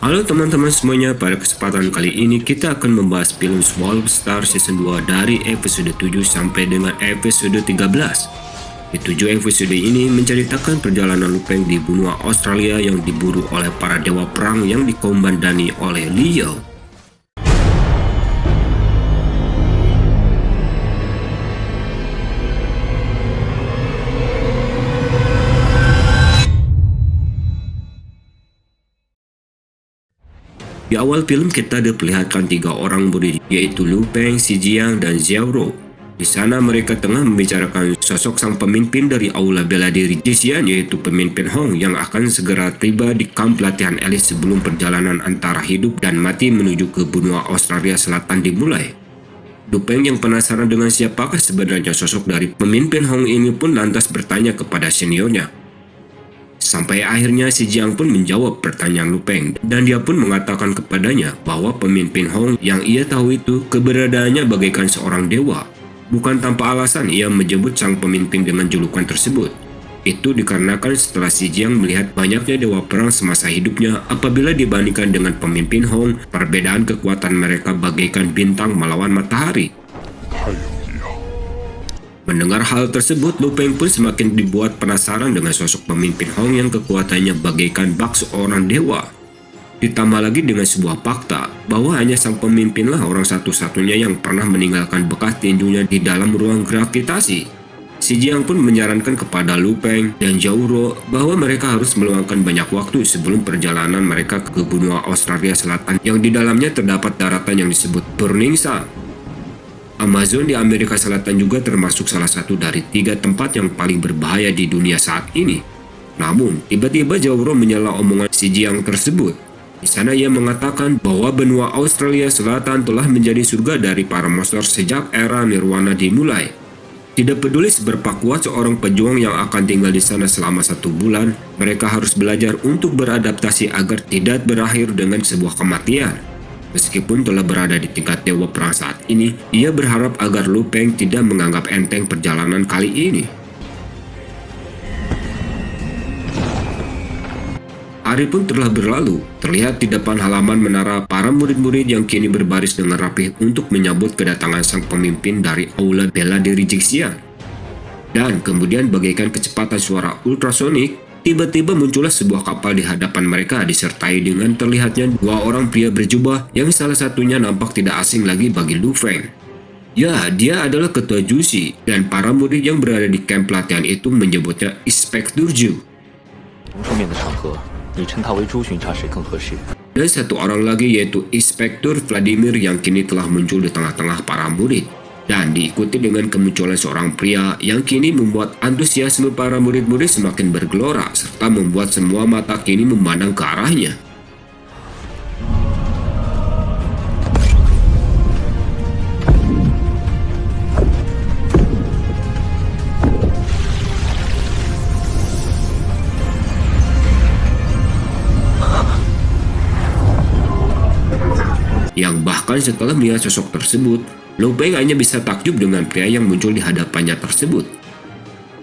Halo teman-teman semuanya, pada kesempatan kali ini kita akan membahas film Swallow Star Season 2 dari episode 7 sampai dengan episode 13. Di 7 episode ini menceritakan perjalanan Lupeng di benua Australia yang diburu oleh para dewa perang yang dikomandani oleh Leo. Di awal film kita diperlihatkan 3 orang murid, yaitu Lu Peng, Si Jiang, dan Xiao Ro. Di sana mereka tengah membicarakan sosok sang pemimpin dari Aula Bela Diri Jixian, yaitu pemimpin Hong yang akan segera tiba di kamp latihan elit sebelum perjalanan antara hidup dan mati menuju ke benua Australia Selatan dimulai. Lu Peng yang penasaran dengan siapakah sebenarnya sosok dari pemimpin Hong ini pun lantas bertanya kepada seniornya. Sampai akhirnya Si Jiang pun menjawab pertanyaan Lu Peng, dan dia pun mengatakan kepadanya bahwa pemimpin Hong yang ia tahu itu keberadaannya bagaikan seorang dewa. Bukan tanpa alasan ia menyebut sang pemimpin dengan julukan tersebut. Itu dikarenakan setelah Si Jiang melihat banyaknya dewa perang semasa hidupnya apabila dibandingkan dengan pemimpin Hong, perbedaan kekuatan mereka bagaikan bintang melawan matahari. Mendengar hal tersebut, Lu Peng pun semakin dibuat penasaran dengan sosok pemimpin Hong yang kekuatannya bagaikan bak seorang dewa. Ditambah lagi dengan sebuah fakta bahwa hanya sang pemimpinlah orang satu-satunya yang pernah meninggalkan bekas tinjunya di dalam ruang gravitasi. Si Jiang pun menyarankan kepada Lu Peng dan Xiao Ro bahwa mereka harus meluangkan banyak waktu sebelum perjalanan mereka ke benua Australia Selatan yang di dalamnya terdapat daratan yang disebut Burning Sun. Amazon di Amerika Selatan juga termasuk salah satu dari 3 tempat yang paling berbahaya di dunia saat ini. Namun, tiba-tiba Xiao Ro menyela omongan Si Jiang tersebut. Di sana ia mengatakan bahwa benua Australia Selatan telah menjadi surga dari para monster sejak era Nirwana dimulai. Tidak peduli seberapa kuat seorang pejuang yang akan tinggal di sana selama 1 bulan, mereka harus belajar untuk beradaptasi agar tidak berakhir dengan sebuah kematian. Meskipun telah berada di tingkat dewa perang saat ini, ia berharap agar Lu Peng tidak menganggap enteng perjalanan kali ini. Hari pun telah berlalu. Terlihat di depan halaman menara para murid-murid yang kini berbaris dengan rapih untuk menyambut kedatangan sang pemimpin dari Aula Bela Diri Jixian. Dan kemudian bagaikan kecepatan suara ultrasonik, tiba-tiba muncullah sebuah kapal di hadapan mereka disertai dengan terlihatnya 2 orang pria berjubah yang salah satunya nampak tidak asing lagi bagi Lu Feng. Ya, dia adalah ketua Jushi, dan para murid yang berada di kamp pelatihan itu menyebutnya Inspektur Zhu. Dan satu orang lagi yaitu Inspektur Vladimir yang kini telah muncul di tengah-tengah para murid. Dan diikuti dengan kemunculan seorang pria yang kini membuat antusiasme para murid-murid semakin bergelora serta membuat semua mata kini memandang ke arahnya. Yang bahkan setelah melihat sosok tersebut, Lu Peng hanya bisa takjub dengan pria yang muncul di hadapannya tersebut.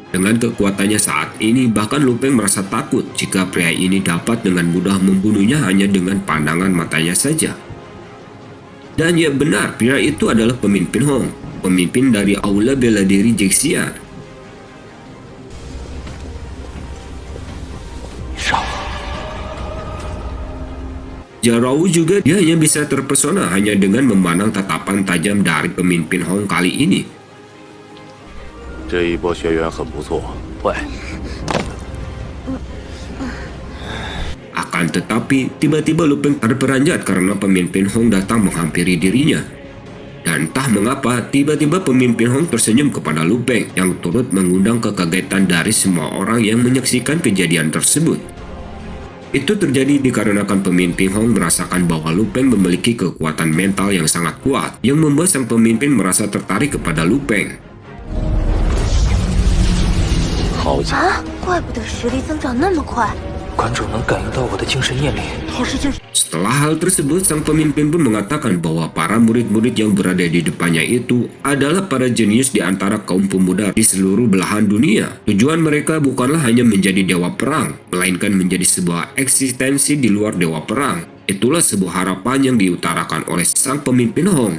Dengan kekuatannya saat ini, bahkan Lu Peng merasa takut jika pria ini dapat dengan mudah membunuhnya hanya dengan pandangan matanya saja. Dan ya benar, pria itu adalah pemimpin Hong, pemimpin dari Aula Bela Diri Jixian. Jarau juga dia hanya bisa terpesona hanya dengan memandang tatapan tajam dari pemimpin Hong kali ini. Akan tetapi, tiba-tiba Lu Peng terperanjat karena pemimpin Hong datang menghampiri dirinya. Dan entah mengapa, tiba-tiba pemimpin Hong tersenyum kepada Lu Peng yang turut mengundang kekagetan dari semua orang yang menyaksikan kejadian tersebut. Itu terjadi dikarenakan pemimpin Hong merasakan bahwa Lu Peng memiliki kekuatan mental yang sangat kuat yang membuat sang pemimpin merasa tertarik kepada Lu Peng. Setelah hal tersebut, sang pemimpin pun mengatakan bahwa para murid-murid yang berada di depannya itu adalah para jenius di antara kaum pemuda di seluruh belahan dunia. Tujuan mereka bukanlah hanya menjadi dewa perang, melainkan menjadi sebuah eksistensi di luar dewa perang. Itulah sebuah harapan yang diutarakan oleh sang pemimpin Hong.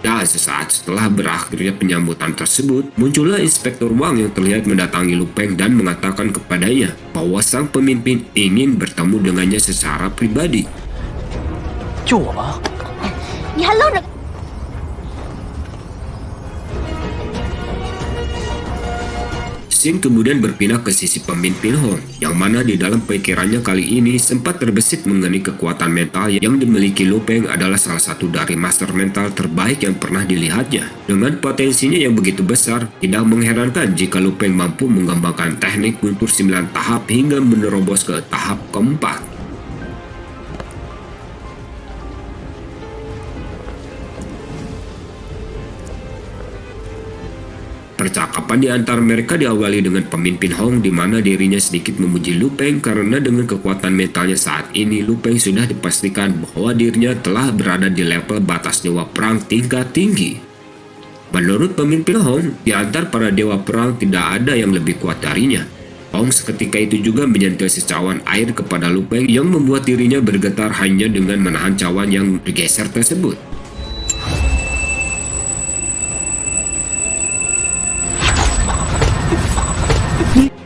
Dan sesaat setelah berakhirnya penyambutan tersebut, muncullah Inspektur Wang yang terlihat mendatangi Lu Peng dan mengatakan kepadanya bahwa sang pemimpin ingin bertemu dengannya secara pribadi. 救我吧！ 你还愣着？ Xin kemudian berpindah ke sisi pemimpin Hong, yang mana di dalam pikirannya kali ini sempat terbesit mengenai kekuatan mental yang dimiliki Lu Peng adalah salah satu dari master mental terbaik yang pernah dilihatnya. Dengan potensinya yang begitu besar, tidak mengherankan jika Lu Peng mampu mengembangkan teknik guntur 9 tahap hingga menerobos ke tahap keempat. Percakapan di antara mereka diawali dengan pemimpin Hong di mana dirinya sedikit memuji Lu Peng karena dengan kekuatan mentalnya saat ini Lu Peng sudah dipastikan bahwa dirinya telah berada di level batas dewa perang tingkat tinggi. Menurut pemimpin Hong, di antara para dewa perang tidak ada yang lebih kuat darinya. Hong seketika itu juga menyentuh secawan air kepada Lu Peng yang membuat dirinya bergetar hanya dengan menahan cawan yang bergeser tersebut.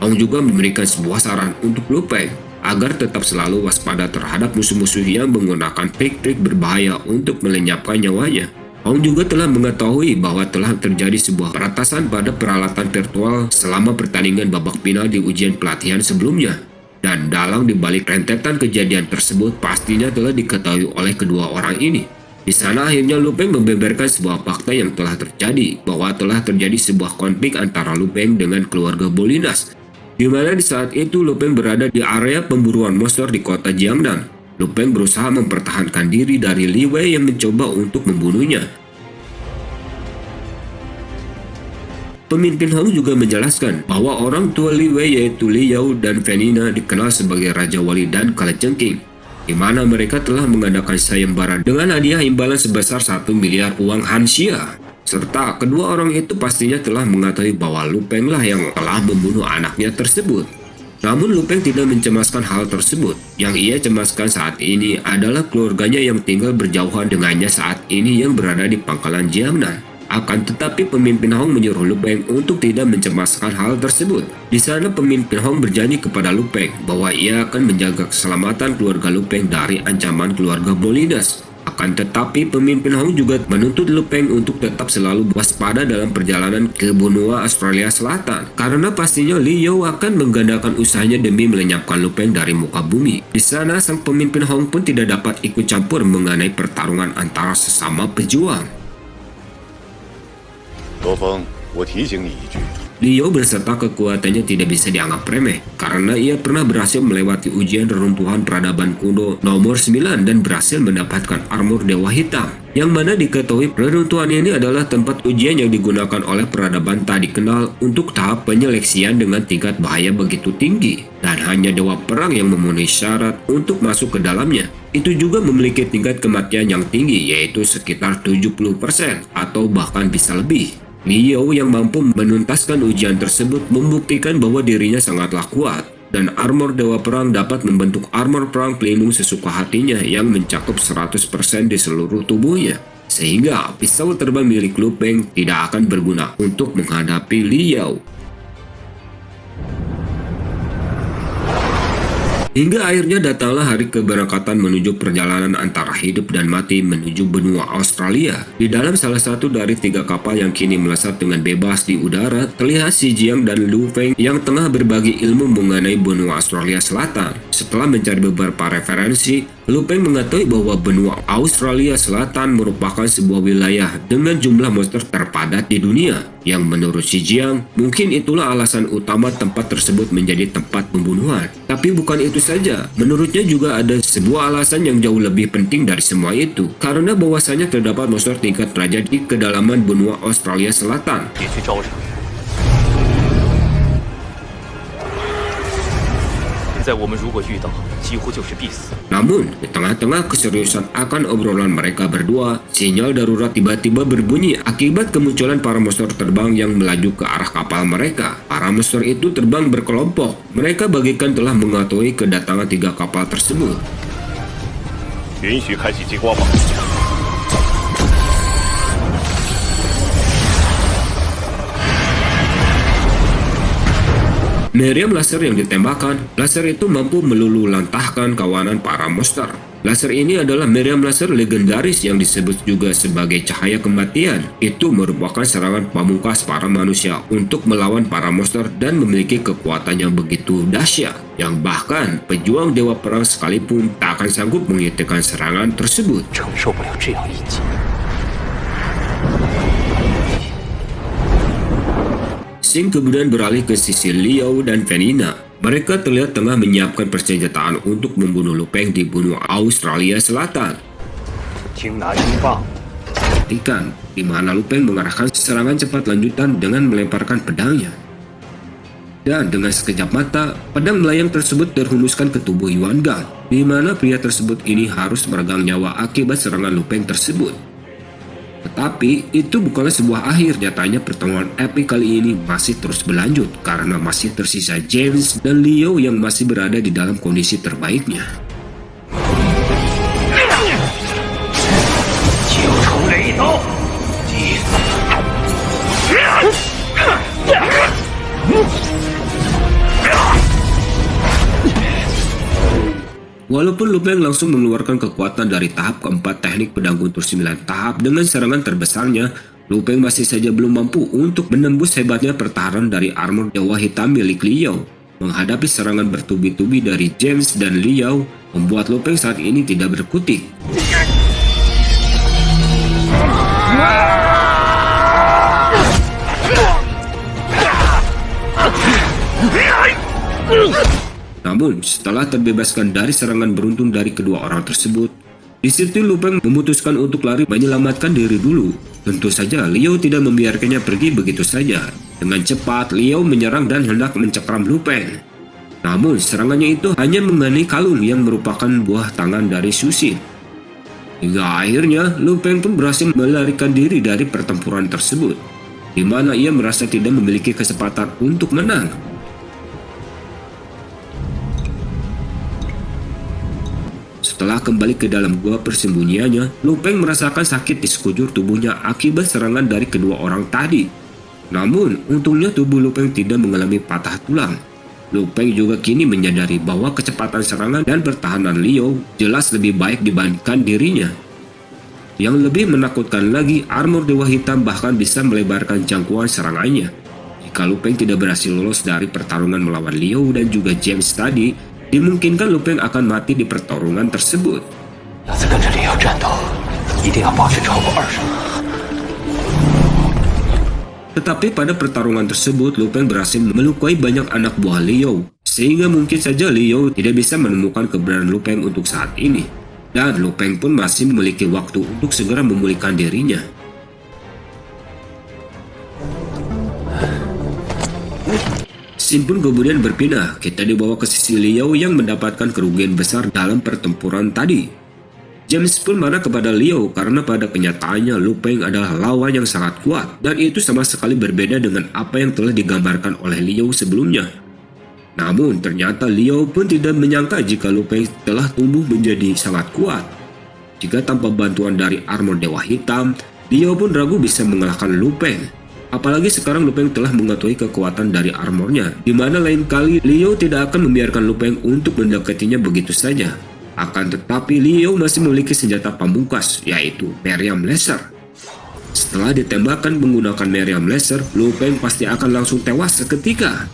Hong juga memberikan sebuah saran untuk Lu Peng agar tetap selalu waspada terhadap musuh-musuh yang menggunakan trik-trik berbahaya untuk melenyapkan nyawanya. Hong juga telah mengetahui bahwa telah terjadi sebuah peretasan pada peralatan virtual selama pertandingan babak final di ujian pelatihan sebelumnya. Dan dalam dibalik rentetan kejadian tersebut pastinya telah diketahui oleh kedua orang ini. Di sana akhirnya Lu Peng membeberkan sebuah fakta yang telah terjadi bahwa telah terjadi sebuah konflik antara Lu Peng dengan keluarga Bolinas. Di mana di saat itu Lu Peng berada di area pemburuan monster di kota Jiangnan. Lu Peng berusaha mempertahankan diri dari Li Wei yang mencoba untuk membunuhnya. Pemimpin Hong juga menjelaskan bahwa orang tua Li Wei yaitu Li Yao dan Venina dikenal sebagai Raja Wali dan Kalajengking, di mana mereka telah mengadakan sayembara dengan hadiah imbalan sebesar 1 miliar uang Hanxia. Serta kedua orang itu pastinya telah mengetahui bahwa Lu Peng lah yang telah membunuh anaknya tersebut. Namun Lu Peng tidak mencemaskan hal tersebut. Yang ia cemaskan saat ini adalah keluarganya yang tinggal berjauhan dengannya saat ini yang berada di pangkalan Jiangnan. Akan tetapi pemimpin Hong menyuruh Lu Peng untuk tidak mencemaskan hal tersebut. Di sana pemimpin Hong berjanji kepada Lu Peng bahwa ia akan menjaga keselamatan keluarga Lu Peng dari ancaman keluarga Bolinas. Akan tetapi pemimpin Hong juga menuntut Lu Peng untuk tetap selalu waspada dalam perjalanan ke benua Australia Selatan. Karena pastinya Li Yao akan menggandakan usahanya demi melenyapkan Lu Peng dari muka bumi. Di sana sang pemimpin Hong pun tidak dapat ikut campur mengenai pertarungan antara sesama pejuang. 罗峰，我提醒你一句， Li Yao berserta kekuatannya tidak bisa dianggap remeh karena ia pernah berhasil melewati ujian reruntuhan peradaban kuno nomor 9 dan berhasil mendapatkan armor Dewa Hitam. Yang mana diketahui reruntuhan ini adalah tempat ujian yang digunakan oleh peradaban tak dikenal untuk tahap penyeleksian dengan tingkat bahaya begitu tinggi. Dan hanya dewa perang yang memenuhi syarat untuk masuk ke dalamnya. Itu juga memiliki tingkat kematian yang tinggi yaitu sekitar 70% atau bahkan bisa lebih. Li Yao yang mampu menuntaskan ujian tersebut membuktikan bahwa dirinya sangatlah kuat dan armor Dewa Perang dapat membentuk armor perang pelindung sesuka hatinya yang mencakup 100% di seluruh tubuhnya. Sehingga pisau terbang milik Lu Peng tidak akan berguna untuk menghadapi Li Yao. Hingga akhirnya datanglah hari keberangkatan menuju perjalanan antara hidup dan mati menuju benua Australia. Di dalam salah satu dari 3 kapal yang kini melesat dengan bebas di udara, terlihat Xi Jiang dan Lu Feng yang tengah berbagi ilmu mengenai benua Australia Selatan. Setelah mencari beberapa referensi, Lu Peng mengetahui bahwa benua Australia Selatan merupakan sebuah wilayah dengan jumlah monster terpadat di dunia. Yang menurut Xi Jiang, mungkin itulah alasan utama tempat tersebut menjadi tempat pembunuhan. Tapi bukan itu saja, menurutnya juga ada sebuah alasan yang jauh lebih penting dari semua itu. Karena bahwasanya terdapat monster tingkat raja di kedalaman benua Australia Selatan. 别去招惹。你在在我们如果遇到，几乎就是必死。 Namun, di tengah-tengah keseriusan akan obrolan mereka berdua, sinyal darurat tiba-tiba berbunyi akibat kemunculan para monster terbang yang melaju ke arah kapal mereka. Para monster itu terbang berkelompok. Mereka bagikan telah mengetahui kedatangan 3 kapal tersebut. 允许开启激光吧。 Meriam laser yang ditembakkan, laser itu mampu meluluhlantahkan kawanan para monster. Laser ini adalah meriam laser legendaris yang disebut juga sebagai cahaya kematian. Itu merupakan serangan pamungkas para manusia untuk melawan para monster dan memiliki kekuatan yang begitu dahsyat, yang bahkan pejuang dewa perang sekalipun tak akan sanggup menghentikan serangan tersebut. 承受不了这样一击。 Sing kemudian beralih ke sisi Liao dan Venina. Mereka terlihat tengah menyiapkan persenjataan untuk membunuh Lu Peng di benua Australia Selatan. 听拿金棒， Perhatikan di mana Lu Peng mengarahkan serangan cepat lanjutan dengan melemparkan pedangnya. Dan dengan sekejap mata, pedang melayang tersebut terhunuskan ke tubuh Yuan Gang, di mana pria tersebut ini harus meregang nyawa akibat serangan Lu Peng tersebut. Tetapi itu bukanlah sebuah akhir. Nyatanya pertemuan epik kali ini masih terus berlanjut karena masih tersisa James dan Liao yang masih berada di dalam kondisi terbaiknya. 九重雷刀，击死！ Walaupun Lu Peng langsung mengeluarkan kekuatan dari tahap keempat teknik pedang guntur 9 tahap dengan serangan terbesarnya, Lu Peng masih saja belum mampu untuk menembus hebatnya pertahanan dari armor Dewa Hitam milik Liao. Menghadapi serangan bertubi-tubi dari James dan Liao, membuat Lu Peng saat ini tidak berkutik. Namun, setelah terbebaskan dari serangan beruntun dari kedua orang tersebut, di situ Lu Peng memutuskan untuk lari menyelamatkan diri dulu. Tentu saja Liao tidak membiarkannya pergi begitu saja. Dengan cepat, Liao menyerang dan hendak mencekram Lu Peng. Namun, serangannya itu hanya mengenai kalung yang merupakan buah tangan dari Susin. Hingga akhirnya, Lu Peng pun berhasil melarikan diri dari pertempuran tersebut, di mana ia merasa tidak memiliki kesempatan untuk menang. Setelah kembali ke dalam gua persembunyiannya, Lu Peng merasakan sakit di sekujur tubuhnya akibat serangan dari kedua orang tadi. Namun, untungnya tubuh Lu Peng tidak mengalami patah tulang. Lu Peng juga kini menyadari bahwa kecepatan serangan dan pertahanan Liao jelas lebih baik dibandingkan dirinya. Yang lebih menakutkan lagi, armor Dewa Hitam bahkan bisa melebarkan jangkauan serangannya. Jika Lu Peng tidak berhasil lolos dari pertarungan melawan Liao dan juga James tadi, dimungkinkan Lu Peng akan mati di pertarungan tersebut. 要是跟着李瑶战斗，一定要保持超过20。 Tetapi pada pertarungan tersebut, Lu Peng berhasil melukai banyak anak buah Liao, sehingga mungkin saja Liao tidak bisa menemukan keberadaan Lu Peng untuk saat ini. Dan Lu Peng pun masih memiliki waktu untuk segera memulihkan dirinya. Sin pun kemudian berpindah. Kita dibawa ke sisi Liao yang mendapatkan kerugian besar dalam pertempuran tadi. James pun marah kepada Liao karena pada kenyataannya Lu Peng adalah lawan yang sangat kuat dan itu sama sekali berbeda dengan apa yang telah digambarkan oleh Liao sebelumnya. Namun ternyata Liao pun tidak menyangka jika Lu Peng telah tumbuh menjadi sangat kuat. Jika tanpa bantuan dari armor Dewa Hitam, Liao pun ragu bisa mengalahkan Lu Peng. Apalagi sekarang Lu Peng telah mengetahui kekuatan dari armornya, di mana lain kali Liao tidak akan membiarkan Lu Peng untuk mendekatinya begitu saja. Akan tetapi Liao masih memiliki senjata pamungkas, yaitu meriam laser. Setelah ditembakkan menggunakan meriam laser, Lu Peng pasti akan langsung tewas seketika.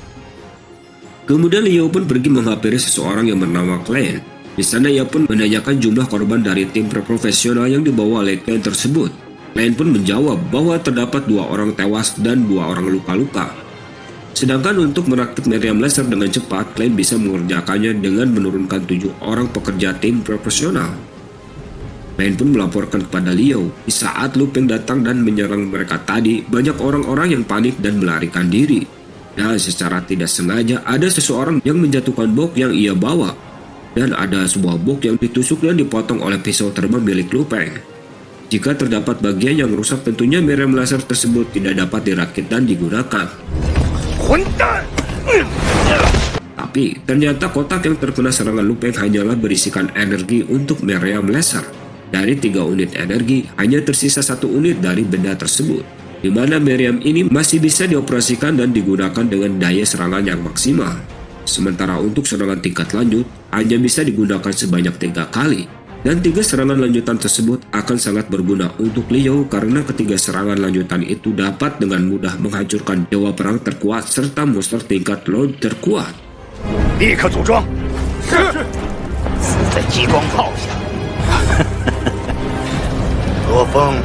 Kemudian Liao pun pergi menghampiri seseorang yang bernama Klein. Di sana ia pun menanyakan jumlah korban dari tim profesional yang dibawa oleh Klein tersebut. Klein pun menjawab bahwa terdapat 2 orang tewas dan 2 orang luka-luka. Sedangkan untuk merakit meriam laser dengan cepat, Klein bisa mengerjakannya dengan menurunkan 7 orang pekerja tim profesional. Klein pun melaporkan kepada Liao, di saat Lu Peng datang dan menyerang mereka tadi, banyak orang-orang yang panik dan melarikan diri. Dan secara tidak sengaja ada seseorang yang menjatuhkan bok yang ia bawa. Dan ada sebuah bok yang ditusuk dan dipotong oleh pisau terbang milik Lu Peng. Jika terdapat bagian yang rusak, tentunya meriam laser tersebut tidak dapat dirakit dan digunakan. Tapi ternyata kotak yang terkena serangan Lu Peng hanyalah berisikan energi untuk meriam laser. Dari 3 unit energi, hanya tersisa 1 unit dari benda tersebut, di mana meriam ini masih bisa dioperasikan dan digunakan dengan daya serangan yang maksimal. Sementara untuk serangan tingkat lanjut, hanya bisa digunakan sebanyak 3 kali. Dan 3 serangan lanjutan tersebut akan sangat berguna untuk Liu karena ketiga serangan lanjutan itu dapat dengan mudah menghancurkan dewa perang terkuat serta monster tingkat Lord terkuat. 立刻组装。是。死在激光炮下。罗峰，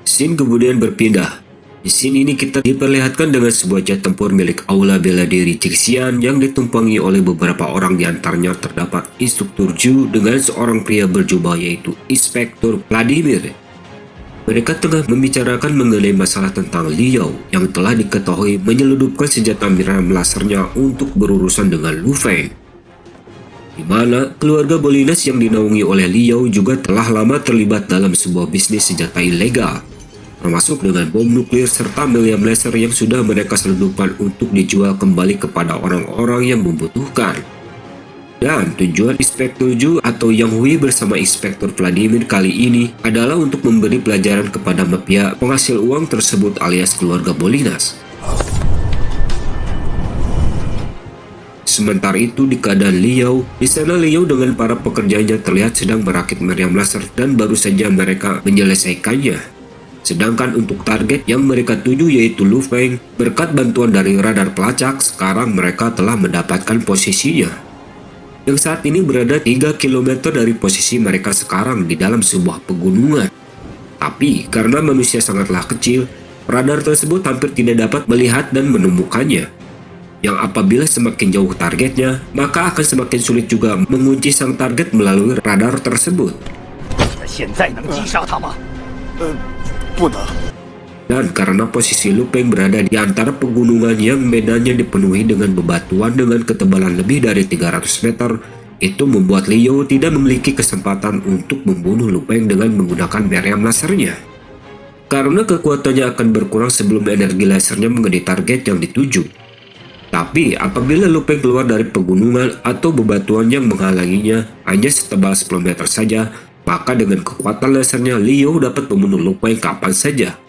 Scene kemudian berpindah. Di scene ini kita diperlihatkan dengan sebuah jet tempur milik Aula Bela Diri Jixian yang ditumpangi oleh beberapa orang, di antaranya terdapat Instruktur Zhu dengan seorang pria berjubah yaitu Inspektur Vladimir. Mereka tengah membicarakan mengenai masalah tentang Liu yang telah diketahui menyeludupkan senjata meriam lasernya untuk berurusan dengan Lu Feng. Di mana keluarga Bolinas yang dinaungi oleh Liu juga telah lama terlibat dalam sebuah bisnis senjata ilegal, termasuk dengan bom nuklir serta meriam laser yang sudah mereka selundupkan untuk dijual kembali kepada orang-orang yang membutuhkan. Dan tujuan Inspektur Zhu atau Yang Hui bersama Inspektur Vladimir kali ini adalah untuk memberi pelajaran kepada mafia penghasil uang tersebut alias keluarga Bolinas. Sementara itu di keadaan Liu, di sana Liu dengan para pekerjanya terlihat sedang merakit meriam laser dan baru saja mereka menyelesaikannya. Sedangkan untuk target yang mereka tuju yaitu Lu Feng, berkat bantuan dari radar pelacak, sekarang mereka telah mendapatkan posisinya. Yang saat ini berada 3 km dari posisi mereka sekarang di dalam sebuah pegunungan. Tapi karena manusia sangatlah kecil, radar tersebut hampir tidak dapat melihat dan menemukannya. Yang apabila semakin jauh targetnya, maka akan semakin sulit juga mengunci sang target melalui radar tersebut. 现在能击杀他吗？不能。 Dan karena posisi Lu Peng berada di antara pegunungan yang medannya dipenuhi dengan bebatuan dengan ketebalan lebih dari 300 meter, itu membuat Liu tidak memiliki kesempatan untuk membunuh Lu Peng dengan menggunakan meriam lasernya. Karena kekuatannya akan berkurang sebelum energi lasernya mengenai target yang dituju. Tapi apabila Lu Peng keluar dari pegunungan atau bebatuan yang menghalanginya hanya setebal 10 meter saja, maka dengan kekuatan lasernya Liu dapat membunuh Lu Peng kapan saja.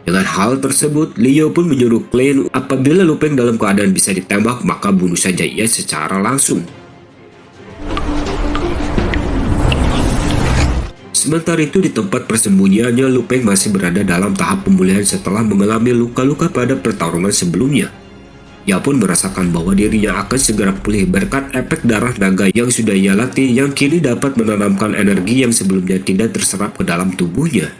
Dengan hal tersebut, Liu pun menyuruh Klein apabila Lu Peng dalam keadaan bisa ditembak, maka bunuh saja ia secara langsung. Sementara itu di tempat persembunyiannya, Lu Peng masih berada dalam tahap pemulihan setelah mengalami luka-luka pada pertarungan sebelumnya. Ia pun merasakan bahwa dirinya akan segera pulih berkat efek darah naga yang sudah ia latih yang kini dapat menanamkan energi yang sebelumnya tidak terserap ke dalam tubuhnya.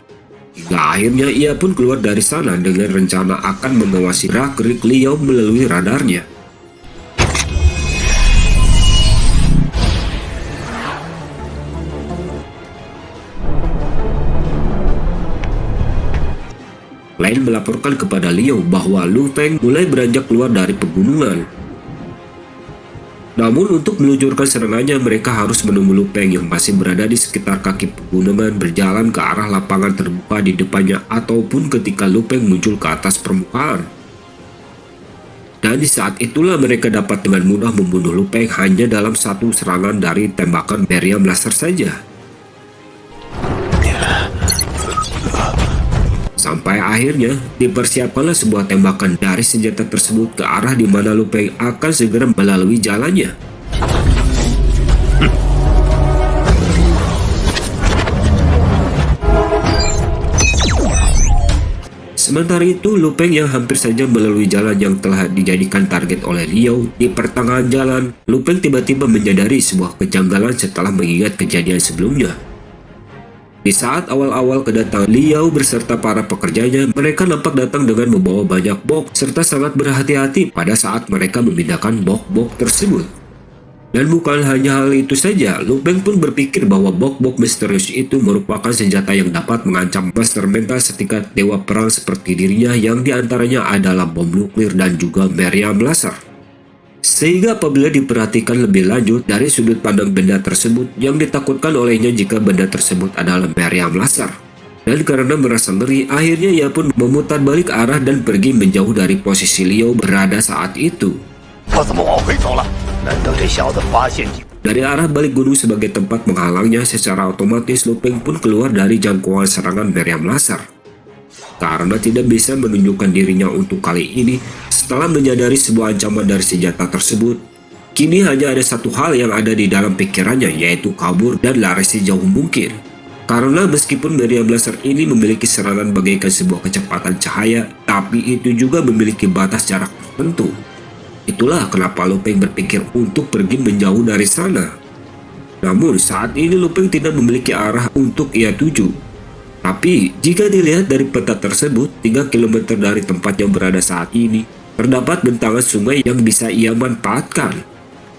Hingga akhirnya ia pun keluar dari sana dengan rencana akan mengawasi gerak-gerik Liu melalui radarnya. Klein melaporkan kepada Liu bahwa Lu Feng mulai beranjak keluar dari pegunungan. Namun untuk meluncurkan serangannya mereka harus menunggu Lu Peng yang masih berada di sekitar kaki pegunungan berjalan ke arah lapangan terbuka di depannya ataupun ketika Lu Peng muncul ke atas permukaan. Dan di saat itulah mereka dapat dengan mudah membunuh Lu Peng hanya dalam satu serangan dari tembakan meriam laser saja. Sampai akhirnya dipersiapkanlah sebuah tembakan dari senjata tersebut ke arah di mana Lu Peng akan segera melalui jalannya. Sementara itu, Lu Peng yang hampir saja melalui jalan yang telah dijadikan target oleh Liu, di pertengahan jalan, Lu Peng tiba-tiba menyadari sebuah kejanggalan setelah mengingat kejadian sebelumnya. Di saat awal-awal kedatangan Liu beserta para pekerjanya, mereka nampak datang dengan membawa banyak bok serta sangat berhati-hati pada saat mereka memindahkan bok-bok tersebut. Dan bukan hanya hal itu saja, Lu Peng pun berpikir bahwa bok-bok misterius itu merupakan senjata yang dapat mengancam master mental setingkat dewa perang seperti dirinya, yang diantaranya adalah bom nuklir dan juga meriam laser. Sehingga apabila diperhatikan lebih lanjut dari sudut pandang benda tersebut, yang ditakutkan olehnya jika benda tersebut adalah meriam laser. Dan karena merasa ngeri, akhirnya ia pun memutar balik arah dan pergi menjauh dari posisi Liu berada saat itu. 他怎么往回走了？难道这小子发现你？ Dari arah balik gunung sebagai tempat menghalangnya, secara otomatis Lu Peng pun keluar dari jangkauan serangan meriam laser. Karena tidak bisa menunjukkan dirinya untuk kali ini, setelah menyadari sebuah ancaman dari senjata tersebut, kini hanya ada satu hal yang ada di dalam pikirannya, yaitu kabur dan lari sejauh mungkin. Karena meskipun meriam laser ini memiliki serangan bagaikan sebuah kecepatan cahaya, tapi itu juga memiliki batas jarak tertentu. Itulah kenapa Lu Peng berpikir untuk pergi menjauh dari sana. Namun saat ini Lu Peng tidak memiliki arah untuk ia tuju. Tapi jika dilihat dari peta tersebut, 3 km dari tempat yang berada saat ini, terdapat bentangan sungai yang bisa ia manfaatkan.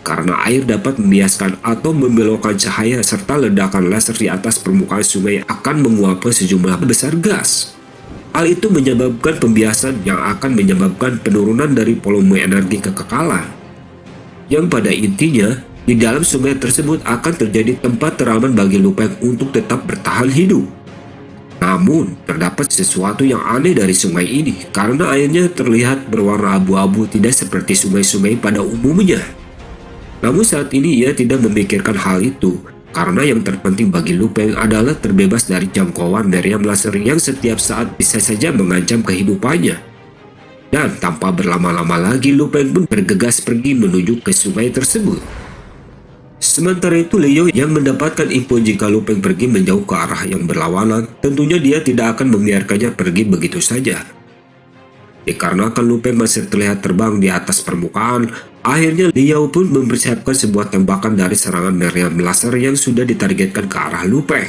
Karena air dapat membiaskan atau membelokkan cahaya, serta ledakan laser di atas permukaan sungai akan menguapkan sejumlah besar gas. Hal itu menyebabkan pembiasan yang akan menyebabkan penurunan dari volume energi kekekalan. Yang pada intinya, di dalam sungai tersebut akan terjadi tempat teraman bagi Lu Peng untuk tetap bertahan hidup. Namun, terdapat sesuatu yang aneh dari sungai ini, karena airnya terlihat berwarna abu-abu, tidak seperti sungai-sungai pada umumnya. Namun saat ini ia tidak memikirkan hal itu, karena yang terpenting bagi Lu Peng adalah terbebas dari jangkauan meriam laser yang setiap saat bisa saja mengancam kehidupannya. Dan tanpa berlama-lama lagi, Lu Peng pun bergegas pergi menuju ke sungai tersebut. Sementara itu Liu yang mendapatkan info jika Lu Peng pergi menjauh ke arah yang berlawanan, tentunya dia tidak akan membiarkannya pergi begitu saja. Dikarenakan Lu Peng masih terlihat terbang di atas permukaan, akhirnya Liu pun mempersiapkan sebuah tembakan dari serangan meriam laser yang sudah ditargetkan ke arah Lu Peng.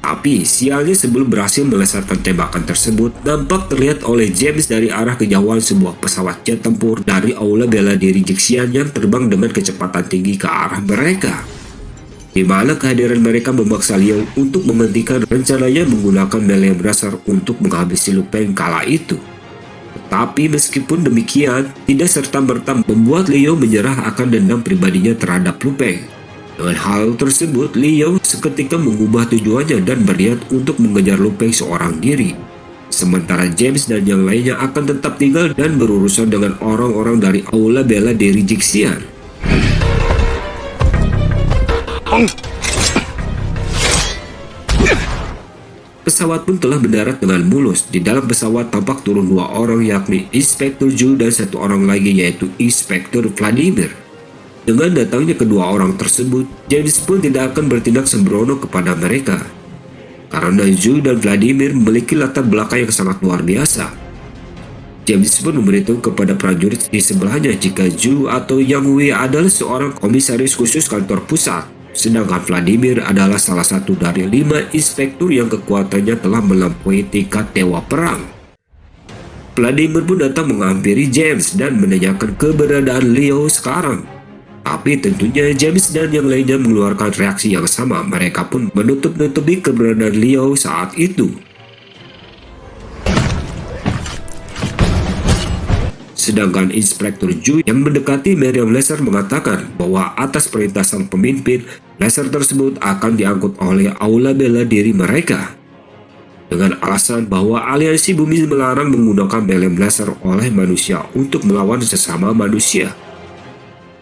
Tapi sialnya sebelum berhasil melesatkan tembakan tersebut, nampak terlihat oleh James dari arah kejauhan sebuah pesawat jet tempur dari Aula Bela Diri Jixian yang terbang dengan kecepatan tinggi ke arah mereka. Di mana kehadiran mereka memaksa Liu untuk menghentikan rencananya menggunakan meriam laser untuk menghabisi Lu Peng kala itu. Tetapi meskipun demikian, tidak serta-merta membuat Liu menyerah akan dendam pribadinya terhadap Lu Peng. Dengan hal tersebut, Liu seketika mengubah tujuannya dan berniat untuk mengejar Lu Peng seorang diri. Sementara James dan yang lainnya akan tetap tinggal dan berurusan dengan orang-orang dari Aula Bela Diri Jixian. Pesawat pun telah mendarat dengan mulus. Di dalam pesawat tampak turun 2 orang, yakni Inspektur Zhu dan 1 orang lagi, yaitu Inspektur Vladimir. Dengan datangnya kedua orang tersebut, James pun tidak akan bertindak sembrono kepada mereka. Karena Zhu dan Vladimir memiliki latar belakang yang sangat luar biasa. James pun memberitahu kepada prajurit di sebelahnya jika Zhu atau Yang Wei adalah seorang komisaris khusus kantor pusat. Sedangkan Vladimir adalah salah satu dari 5 inspektur yang kekuatannya telah melampaui tingkat dewa perang. Vladimir pun datang menghampiri James dan menanyakan keberadaan Liu sekarang. Tapi tentunya James dan yang lainnya mengeluarkan reaksi yang sama. Mereka pun menutup-nutupi keberadaan Liu saat itu. Sedangkan Inspektur Zhu yang mendekati meriam laser mengatakan bahwa atas perintah sang pemimpin, laser tersebut akan diangkut oleh Aula Bela Diri mereka. Dengan alasan bahwa aliansi bumi melarang menggunakan meriam laser oleh manusia untuk melawan sesama manusia.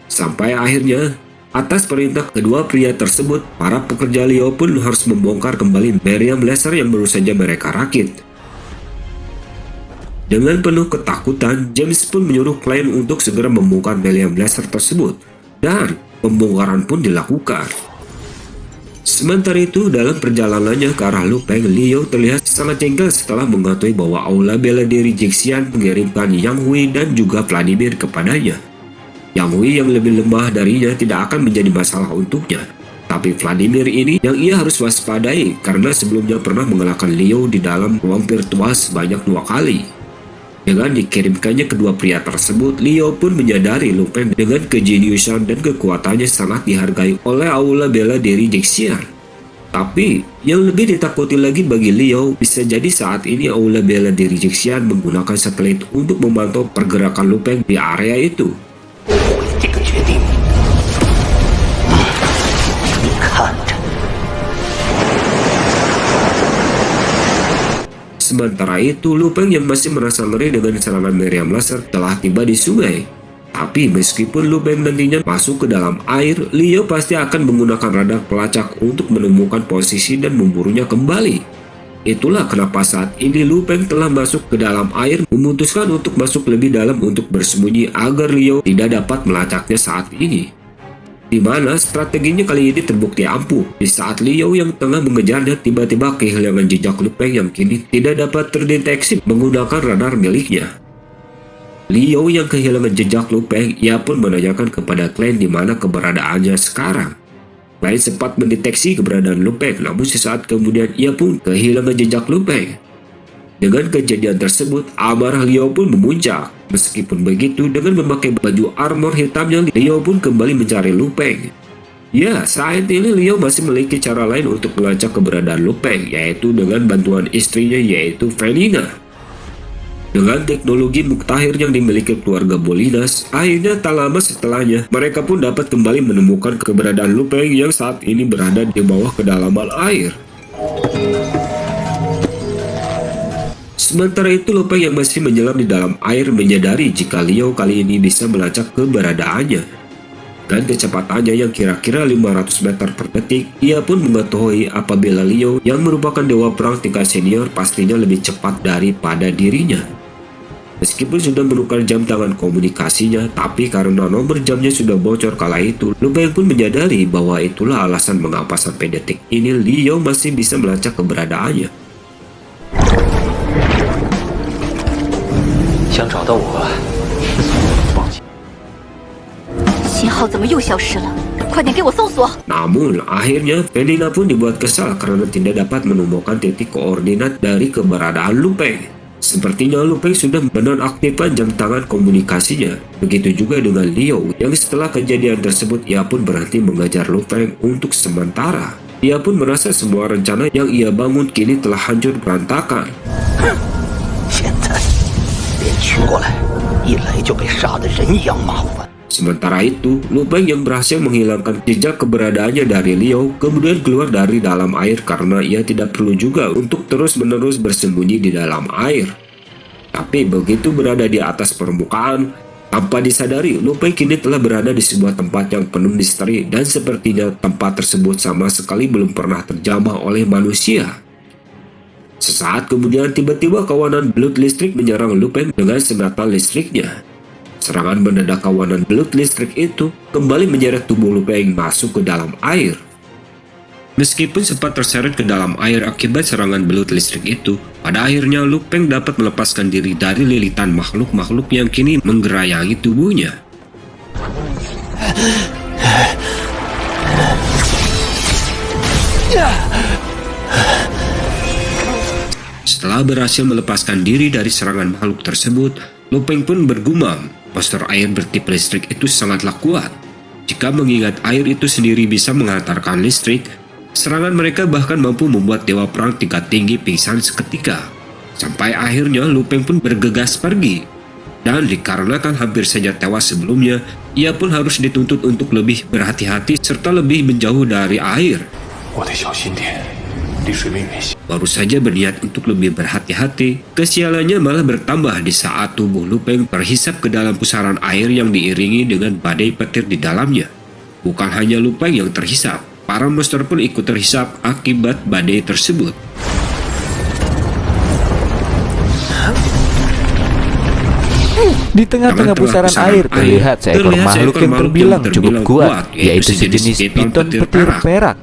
Sampai akhirnya, atas perintah kedua pria tersebut, para pekerja Liu pun harus membongkar kembali meriam laser yang baru saja mereka rakit. Dengan penuh ketakutan, James pun menyuruh klien untuk segera membongkar meriam laser tersebut, dan pembongkaran pun dilakukan. Sementara itu, dalam perjalanannya ke arah Lu Peng, Liu terlihat sangat jengkel setelah mengetahui bahwa Aula Bela Diri Jixian mengirimkan Yang Hui dan juga Vladimir kepadanya. Yang Hui yang lebih lemah darinya tidak akan menjadi masalah untuknya, Tapi Vladimir ini yang ia harus waspadai karena sebelumnya pernah mengalahkan Liu di dalam ruang virtual sebanyak 2 kali. Dengan dikirimkannya kedua pria tersebut, Liu pun menyadari Lu Peng dengan kejeniusan dan kekuatannya sangat dihargai oleh aula bela diri Jixian. Tapi, yang lebih ditakuti lagi bagi Liu, bisa jadi saat ini aula bela diri Jixian menggunakan satelit untuk memantau pergerakan Lu Peng di area itu. 这个决定，你看着。 Sementara itu, Lu Peng yang masih merasa ngeri dengan serangan meriam laser telah tiba di sungai. Tapi meskipun Lu Peng nantinya masuk ke dalam air, Liu pasti akan menggunakan radar pelacak untuk menemukan posisi dan memburunya kembali. Itulah kenapa saat ini Lu Peng telah masuk ke dalam air, memutuskan untuk masuk lebih dalam untuk bersembunyi agar Liu tidak dapat melacaknya saat ini. Di mana strateginya kali ini terbukti ampuh di saat Liu yang tengah mengejarnya tiba-tiba kehilangan jejak Lu Peng yang kini tidak dapat terdeteksi menggunakan radar miliknya. Liu yang kehilangan jejak Lu Peng, ia pun menanyakan kepada Klein di mana keberadaannya sekarang. Klein sempat mendeteksi keberadaan Lu Peng, namun sesaat kemudian ia pun kehilangan jejak Lu Peng. Dengan kejadian tersebut, amarah Liu pun memuncak. Meskipun begitu, dengan memakai baju armor hitamnya, Liu pun kembali mencari Lu Peng. Ya, saat ini Liu masih memiliki cara lain untuk melacak keberadaan Lu Peng, yaitu dengan bantuan istrinya yaitu Felina. Dengan teknologi muktahir yang dimiliki keluarga Bolinas, akhirnya tak lama setelahnya, mereka pun dapat kembali menemukan keberadaan Lu Peng yang saat ini berada di bawah kedalaman air. Sementara itu, Lu Peng yang masih menyelam di dalam air menyadari jika Liu kali ini bisa melacak keberadaannya. Dan kecepatannya yang kira-kira 500 meter per detik, ia pun mengetahui apabila Liu yang merupakan dewa perang tingkat senior pastinya lebih cepat daripada dirinya. Meskipun sudah menukar jam tangan komunikasinya, tapi karena nomor jamnya sudah bocor kala itu, Lu Peng pun menyadari bahwa itulah alasan mengapa sampai detik ini Liu masih bisa melacak keberadaannya. 想找到我，放心。信号怎么又消失了？快点给我搜索！ Namun, akhirnya Felina pun dibuat kesal karena tidak dapat menemukan titik koordinat dari keberadaan Lu Peng. Sepertinya Lu Peng sudah menonaktifkan jam tangan komunikasinya. Begitu juga dengan Liu, yang setelah kejadian tersebut ia pun berhenti mengejar Lu Peng untuk sementara. Ia pun merasa semua rencana yang ia bangun kini telah hancur berantakan. 现在连群过来，一来就被杀得人仰马翻。 Sementara itu, Lu Peng yang berhasil menghilangkan jejak keberadaannya dari Liu kemudian keluar dari dalam air karena ia tidak perlu juga untuk terus-menerus bersembunyi di dalam air. Tapi begitu berada di atas permukaan, tanpa disadari Lu Peng kini telah berada di sebuah tempat yang penuh misteri dan sepertinya tempat tersebut sama sekali belum pernah terjamah oleh manusia. Sesaat kemudian tiba-tiba kawanan belut listrik menyerang Lu Peng dengan senjata listriknya. Serangan mendadak kawanan belut listrik itu kembali menyeret tubuh Lu Peng masuk ke dalam air. Meskipun sempat terseret ke dalam air akibat serangan belut listrik itu, pada akhirnya Lu Peng dapat melepaskan diri dari lilitan makhluk-makhluk yang kini menggerayangi tubuhnya. Setelah berhasil melepaskan diri dari serangan makhluk tersebut, Lu Peng pun bergumam, monster air bertipe listrik itu sangatlah kuat. Jika mengingat air itu sendiri bisa menghantarkan listrik, serangan mereka bahkan mampu membuat dewa perang tingkat tinggi pingsan seketika. Sampai akhirnya Lu Peng pun bergegas pergi. Dan dikarenakan hampir saja tewas sebelumnya, ia pun harus dituntut untuk lebih berhati-hati serta lebih menjauh dari air. 我得小心点，离水面远些。 Baru saja berniat untuk lebih berhati-hati, kesialannya malah bertambah di saat tubuh Lu Peng terhisap ke dalam pusaran air yang diiringi dengan badai petir di dalamnya. Bukan hanya Lu Peng yang terhisap, para monster pun ikut terhisap akibat badai tersebut. Di tengah-tengah pusaran air terlihat seekor makhluk yang terbilang cukup kuat, yaitu sejenis piton petir perak.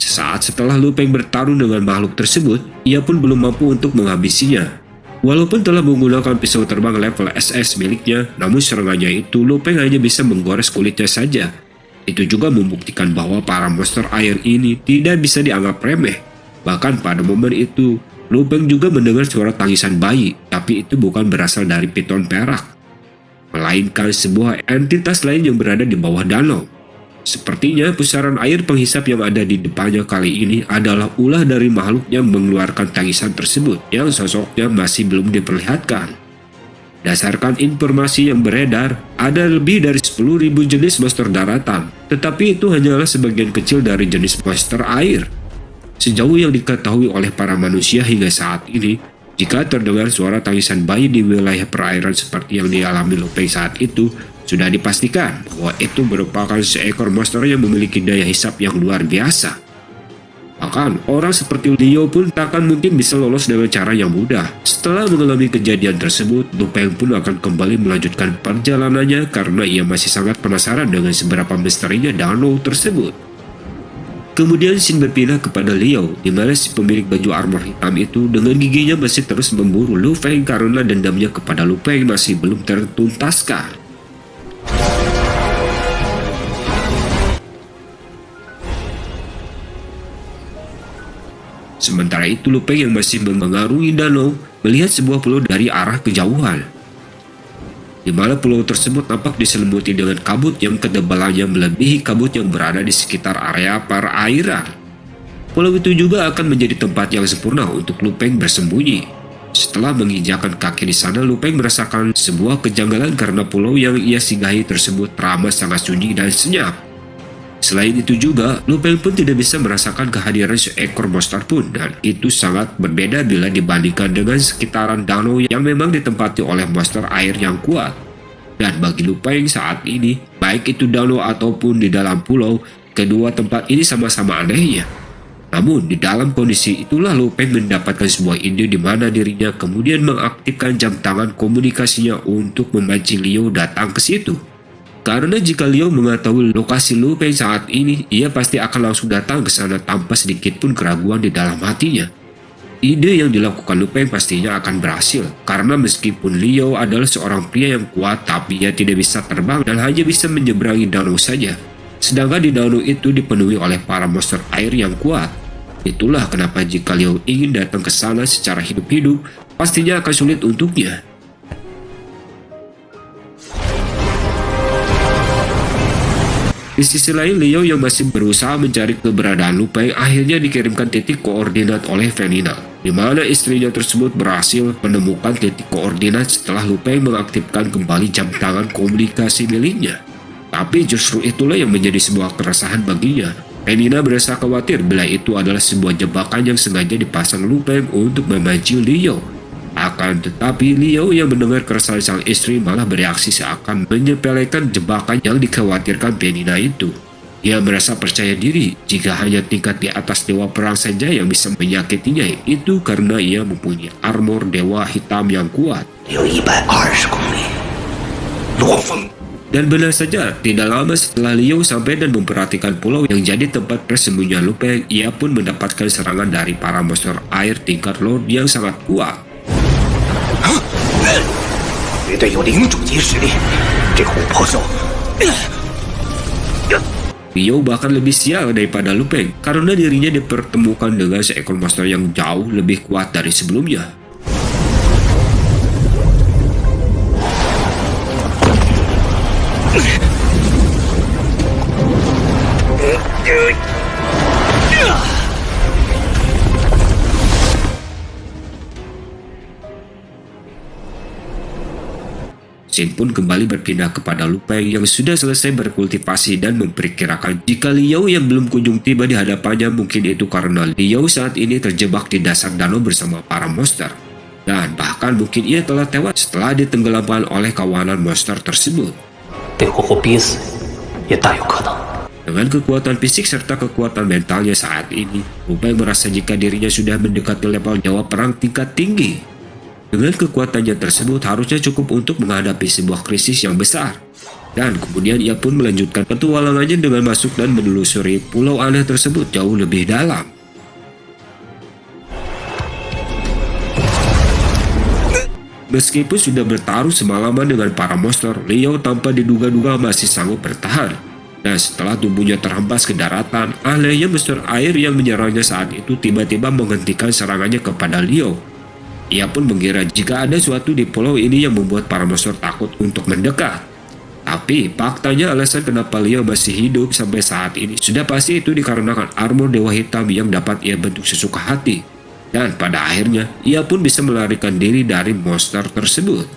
Sesaat setelah Lu Peng bertarung dengan makhluk tersebut, ia pun belum mampu untuk menghabisinya. Walaupun telah menggunakan pisau terbang level SS miliknya, namun serangannya itu Lu Peng hanya bisa menggores kulitnya saja. Itu juga membuktikan bahwa para monster air ini tidak bisa dianggap remeh. Bahkan pada momen itu, Lu Peng juga mendengar suara tangisan bayi, tapi itu bukan berasal dari piton perak, melainkan sebuah entitas lain yang berada di bawah danau. Sepertinya pusaran air penghisap yang ada di depannya kali ini adalah ulah dari makhluk yang mengeluarkan tangisan tersebut yang sosoknya masih belum diperlihatkan. Berdasarkan informasi yang beredar, ada lebih dari 10.000 jenis monster daratan, tetapi itu hanyalah sebagian kecil dari jenis monster air. Sejauh yang diketahui oleh para manusia hingga saat ini, jika terdengar suara tangisan bayi di wilayah perairan seperti yang dialami Lu Peng saat itu, sudah dipastikan bahwa itu merupakan seekor monster yang memiliki daya hisap yang luar biasa. Bahkan orang seperti Liu pun takkan mungkin bisa lolos dengan cara yang mudah. Setelah mengalami kejadian tersebut, Lu Peng pun akan kembali melanjutkan perjalanannya karena ia masih sangat penasaran dengan seberapa misterinya danau tersebut. Kemudian Shin berpindah kepada Liu, di mana si pemilik baju armor hitam itu dengan giginya masih terus memburu Lu Feng karena dendamnya kepada Lu Peng masih belum tertuntaskan. Sementara itu Lu Peng yang masih mengarungi danau melihat sebuah pulau dari arah kejauhan, di mana pulau tersebut nampak diselimuti dengan kabut yang ketebalannya melebihi kabut yang berada di sekitar area perairan. Pulau itu juga akan menjadi tempat yang sempurna untuk Lu Peng bersembunyi. Setelah menginjakan kaki di sana, Lu Peng merasakan sebuah kejanggalan karena pulau yang ia singgahi tersebut teramat sangat sunyi dan senyap. Selain itu juga, Lu Peng pun tidak bisa merasakan kehadiran seekor monster pun, dan itu sangat berbeda bila dibandingkan dengan sekitaran danau yang memang ditempati oleh monster air yang kuat. Dan bagi Lu Peng saat ini, baik itu danau ataupun di dalam pulau, kedua tempat ini sama-sama anehnya. Namun di dalam kondisi itulah Lu Peng mendapatkan sebuah ide di mana dirinya kemudian mengaktifkan jam tangan komunikasinya untuk memancing Liu datang ke situ. Karena jika Liu mengetahui lokasi Lu Peng saat ini, ia pasti akan langsung datang ke sana tanpa sedikit pun keraguan di dalam hatinya. Ide yang dilakukan Lu Peng pastinya akan berhasil, karena meskipun Liu adalah seorang pria yang kuat, tapi ia tidak bisa terbang dan hanya bisa menyeberangi danau saja. Sedangkan di danau itu dipenuhi oleh para monster air yang kuat. Itulah kenapa jika Liu ingin datang ke sana secara hidup-hidup, pastinya akan sulit untuknya. Di sisi lain, Liu yang masih berusaha mencari keberadaan Lu Peng akhirnya dikirimkan titik koordinat oleh Venina, di mana istrinya tersebut berhasil menemukan titik koordinat setelah Lu Peng mengaktifkan kembali jam tangan komunikasi miliknya. Tapi justru itulah yang menjadi sebuah keresahan baginya. Venina berasa khawatir bila itu adalah sebuah jebakan yang sengaja dipasang Lu Peng untuk memancing Liu. Akan tetapi Liu yang mendengar keresahan sang istri malah bereaksi seakan menyepelekan jebakan yang dikhawatirkan Venina itu. Ia merasa percaya diri jika hanya tingkat di atas dewa perang saja yang bisa menyakitinya, itu karena ia mempunyai armor dewa hitam yang kuat. Dan benar saja, tidak lama setelah Liu sampai dan memperhatikan pulau yang jadi tempat persembunyian Lu Peng, ia pun mendapatkan serangan dari para monster air tingkat Lord yang sangat kuat. Liu bahkan lebih sial daripada Lu Peng karena dirinya dipertemukan dengan seekor monster yang jauh lebih kuat dari sebelumnya. Shin pun kembali berpindah kepada Lu Peng yang sudah selesai berkultivasi dan memperkirakan jika Liu yang belum kunjung tiba di hadapannya mungkin itu karena Liu saat ini terjebak di dasar danau bersama para monster. Dan bahkan mungkin ia telah tewas setelah ditenggelamkan oleh kawanan monster tersebut. Dengan kekuatan fisik serta kekuatan mentalnya saat ini, Lu Peng merasa jika dirinya sudah mendekati level dewa perang tingkat tinggi. Dengan kekuatannya tersebut harusnya cukup untuk menghadapi sebuah krisis yang besar. Dan kemudian ia pun melanjutkan petualangannya dengan masuk dan menelusuri pulau aneh tersebut jauh lebih dalam. Meskipun sudah bertaruh semalaman dengan para monster, Liu tanpa diduga-duga masih sanggup bertahan. Dan setelah tubuhnya terhempas ke daratan, ahlinya monster air yang menyerangnya saat itu tiba-tiba menghentikan serangannya kepada Liu. Ia pun mengira jika ada sesuatu di pulau ini yang membuat para monster takut untuk mendekat. Tapi faktanya alasan kenapa Liu masih hidup sampai saat ini sudah pasti itu dikarenakan armor dewa hitam yang dapat ia bentuk sesuka hati. Dan pada akhirnya, ia pun bisa melarikan diri dari monster tersebut.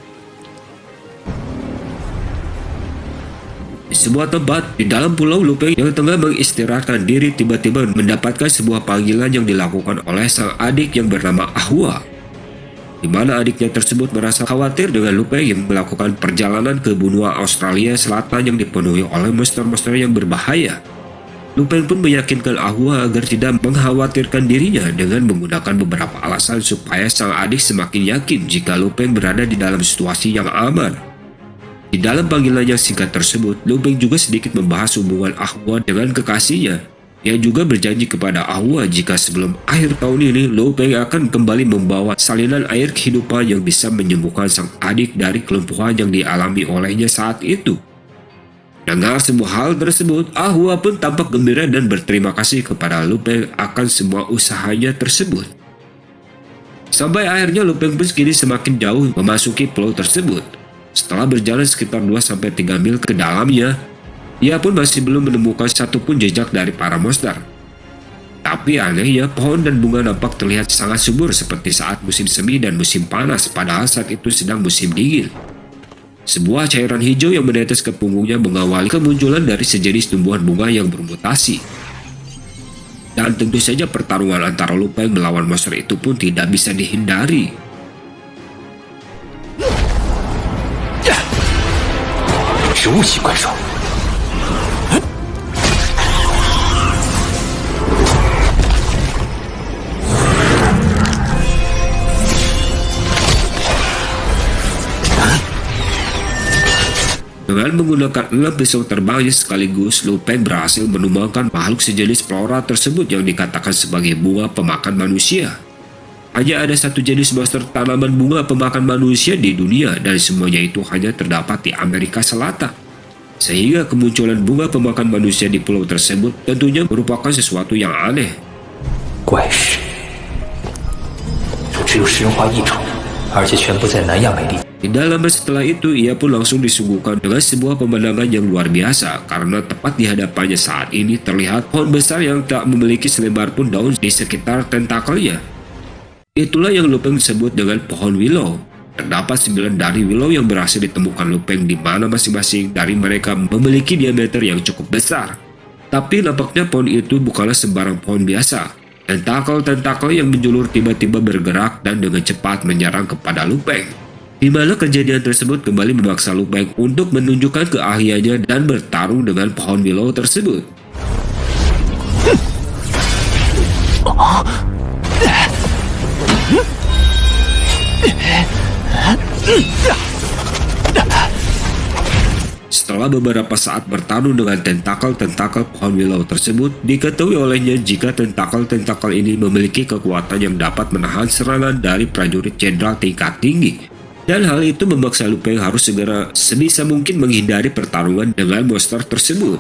Di sebuah tempat di dalam pulau, Lu Peng yang tengah mengistirahatkan diri tiba-tiba mendapatkan sebuah panggilan yang dilakukan oleh sang adik yang bernama Ahua. Di mana adiknya tersebut merasa khawatir dengan Lu Peng yang melakukan perjalanan ke benua Australia Selatan yang dipenuhi oleh monster-monster yang berbahaya. Lu Peng pun meyakinkan Ahua agar tidak mengkhawatirkan dirinya dengan menggunakan beberapa alasan supaya sang adik semakin yakin jika Lu Peng berada di dalam situasi yang aman. Di dalam panggilan yang singkat tersebut, Lu Peng juga sedikit membahas hubungan Ahua dengan kekasihnya. Ia juga berjanji kepada Ahua jika sebelum akhir tahun ini Lu Peng akan kembali membawa salinan air kehidupan yang bisa menyembuhkan sang adik dari kelumpuhan yang dialami olehnya saat itu. Dengar semua hal tersebut, Ahua pun tampak gembira dan berterima kasih kepada Lu Peng akan semua usahanya tersebut. Sampai akhirnya Lu Peng pun kini semakin jauh memasuki pulau tersebut. Setelah berjalan sekitar 2-3 mil ke dalamnya, ia pun masih belum menemukan satupun jejak dari para monster. Tapi anehnya, pohon dan bunga nampak terlihat sangat subur seperti saat musim semi dan musim panas, padahal saat itu sedang musim dingin. Sebuah cairan hijau yang menetes ke punggungnya mengawali kemunculan dari sejenis tumbuhan bunga yang bermutasi. Dan tentu saja pertarungan antara Lu Peng melawan monster itu pun tidak bisa dihindari. Dengan menggunakan 6 pisau terbangnya sekaligus, Lu Peng berhasil menumbangkan makhluk sejenis flora tersebut yang dikatakan sebagai bunga pemakan manusia. Hanya ada satu jenis monster tanaman bunga pemakan manusia di dunia dan semuanya itu hanya terdapat di Amerika Selatan. Sehingga kemunculan bunga pemakan manusia di pulau tersebut tentunya merupakan sesuatu yang aneh. 怪事，只有食人花一种，而且全部在南亚美地。 Tidak lama setelah itu, ia pun langsung disuguhkan dengan sebuah pemandangan yang luar biasa karena tepat di hadapannya saat ini terlihat pohon besar yang tak memiliki selembar pun daun di sekitar tentakelnya. Itulah yang Lu Peng sebut dengan pohon willow. Terdapat 9 dari willow yang berhasil ditemukan Lu Peng di mana masing-masing dari mereka memiliki diameter yang cukup besar. Tapi nampaknya pohon itu bukanlah sembarang pohon biasa. Tentakel-tentakel yang menjulur tiba-tiba bergerak dan dengan cepat menyerang kepada Lu Peng. Di mana kejadian tersebut kembali memaksa Lu Peng untuk menunjukkan keahliannya dan bertarung dengan pohon willow tersebut. Setelah beberapa saat bertarung dengan tentakel-tentakel pohon willow tersebut, diketahui olehnya jika tentakel-tentakel ini memiliki kekuatan yang dapat menahan serangan dari prajurit jenderal tingkat tinggi. Dan hal itu memaksa Lu Peng harus segera sebisa mungkin menghindari pertarungan dengan monster tersebut.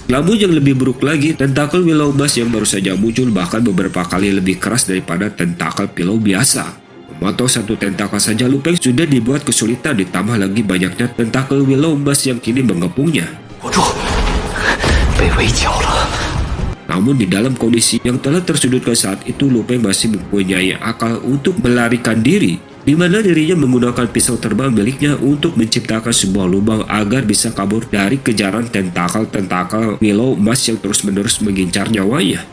Namun yang lebih buruk lagi, tentakel willow emas yang baru saja muncul bahkan beberapa kali lebih keras daripada tentakel pillow biasa. Memotong satu tentakel saja Lu Peng sudah dibuat kesulitan, ditambah lagi banyaknya tentakel willow emas yang kini mengepungnya. Namun di dalam kondisi yang telah tersudutkan saat itu, Lu Peng masih mempunyai akal untuk melarikan diri, di mana dirinya menggunakan pisau terbang miliknya untuk menciptakan sebuah lubang agar bisa kabur dari kejaran tentakel-tentakel willow emas yang terus-menerus mengincar nyawanya.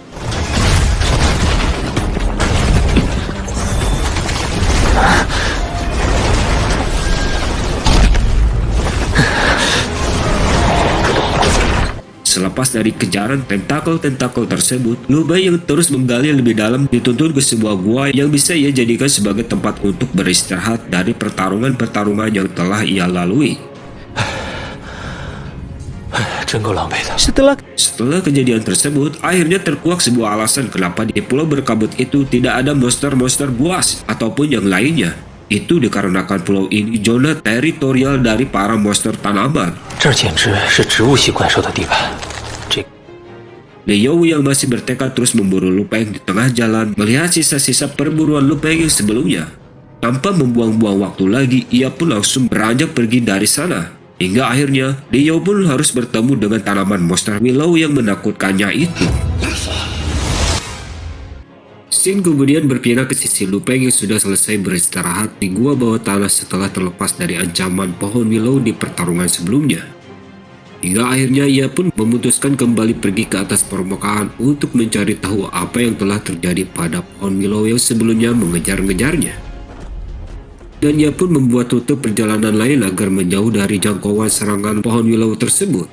Selepas dari kejaran tentakel-tentakel tersebut, Lu Peng yang terus menggali lebih dalam dituntun ke sebuah gua yang bisa ia jadikan sebagai tempat untuk beristirahat dari pertarungan-pertarungan yang telah ia lalui. Setelah kejadian tersebut, akhirnya terkuak sebuah alasan kenapa di pulau berkabut itu tidak ada monster-monster buas ataupun yang lainnya. Itu dikarenakan pulau ini zona teritorial dari para monster tanaman. 这儿简直是植物系怪兽的地盘。这 Liu yang masih bertekad terus memburu Lu Peng di tengah jalan melihat sisa-sisa perburuan Lu Peng yang sebelumnya. Tanpa membuang-buang waktu lagi, ia pun langsung beranjak pergi dari sana. Hingga akhirnya, Liu pun harus bertemu dengan tanaman monster willow yang menakutkannya itu. Xin kemudian berpindah ke sisi Lu Peng yang sudah selesai beristirahat di gua bawah tanah setelah terlepas dari ancaman pohon willow di pertarungan sebelumnya. Hingga akhirnya ia pun memutuskan kembali pergi ke atas permukaan untuk mencari tahu apa yang telah terjadi pada pohon willow yang sebelumnya mengejar-ngejarnya. Dan ia pun membuat rute perjalanan lain agar menjauh dari jangkauan serangan pohon willow tersebut.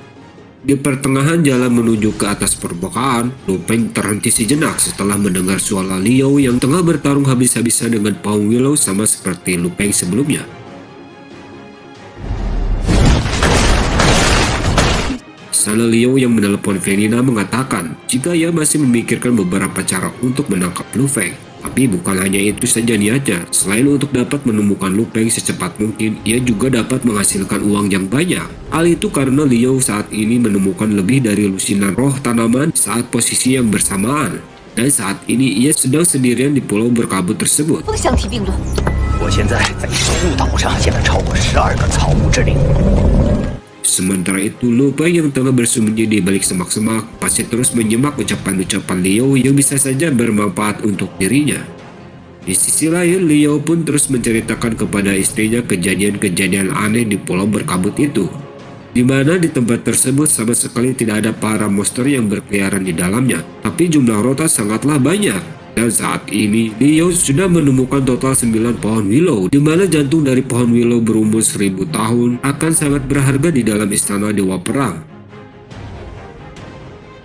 Di pertengahan jalan menuju ke atas permukaan, Lu Peng terhenti sejenak setelah mendengar suara Liu yang tengah bertarung habis-habisan dengan pohon willow sama seperti Lu Peng sebelumnya. Sana Liu yang menelepon Venina mengatakan jika ia masih memikirkan beberapa cara untuk menangkap Lu Feng. Tapi bukan hanya itu saja niatnya, selain untuk dapat menemukan Lu Peng secepat mungkin, ia juga dapat menghasilkan uang yang banyak. Hal itu karena Liu saat ini menemukan lebih dari lusinan roh tanaman saat posisi yang bersamaan. Dan saat ini ia sedang sendirian di pulau berkabut tersebut. 风相提并论。我现在在守护岛上建了超过12个草木之灵。 Sementara itu, Lu Peng yang tengah bersembunyi di balik semak-semak masih terus menyimak ucapan-ucapan Liu yang bisa saja bermanfaat untuk dirinya. Di sisi lain, Liu pun terus menceritakan kepada istrinya kejadian-kejadian aneh di pulau berkabut itu, di mana di tempat tersebut sama sekali tidak ada para monster yang berkeliaran di dalamnya, tapi jumlah rota sangatlah banyak. Dan saat ini, Liu sudah menemukan total 9 pohon willow, di mana jantung dari pohon willow berumur 1000 tahun akan sangat berharga di dalam istana Dewa Perang.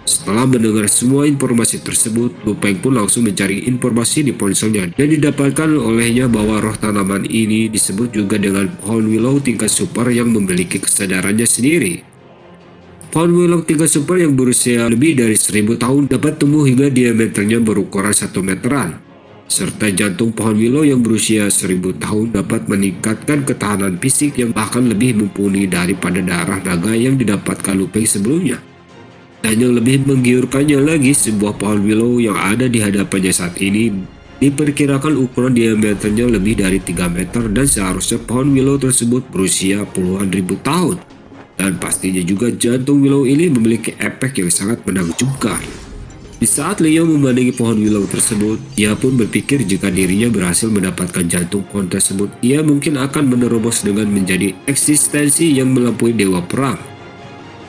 Setelah mendengar semua informasi tersebut, Lu Peng pun langsung mencari informasi di ponselnya dan didapatkan olehnya bahwa roh tanaman ini disebut juga dengan pohon willow tingkat super yang memiliki kesadarannya sendiri. Pohon willow tingkat super yang berusia lebih dari 1000 tahun dapat tumbuh hingga diameternya berukuran 1 meteran. Serta jantung pohon willow yang berusia 1000 tahun dapat meningkatkan ketahanan fisik yang bahkan lebih mumpuni daripada darah naga yang didapatkan Lu Peng sebelumnya. Dan yang lebih menggiurkannya lagi, sebuah pohon willow yang ada di hadapannya saat ini diperkirakan ukuran diameternya lebih dari 3 meter dan seharusnya pohon willow tersebut berusia puluhan ribu tahun. Dan pastinya juga jantung willow ini memiliki efek yang sangat menakjubkan. Di saat Liu memandangi pohon willow tersebut, ia pun berpikir jika dirinya berhasil mendapatkan jantung pohon tersebut, ia mungkin akan menerobos dengan menjadi eksistensi yang melampaui Dewa Perang.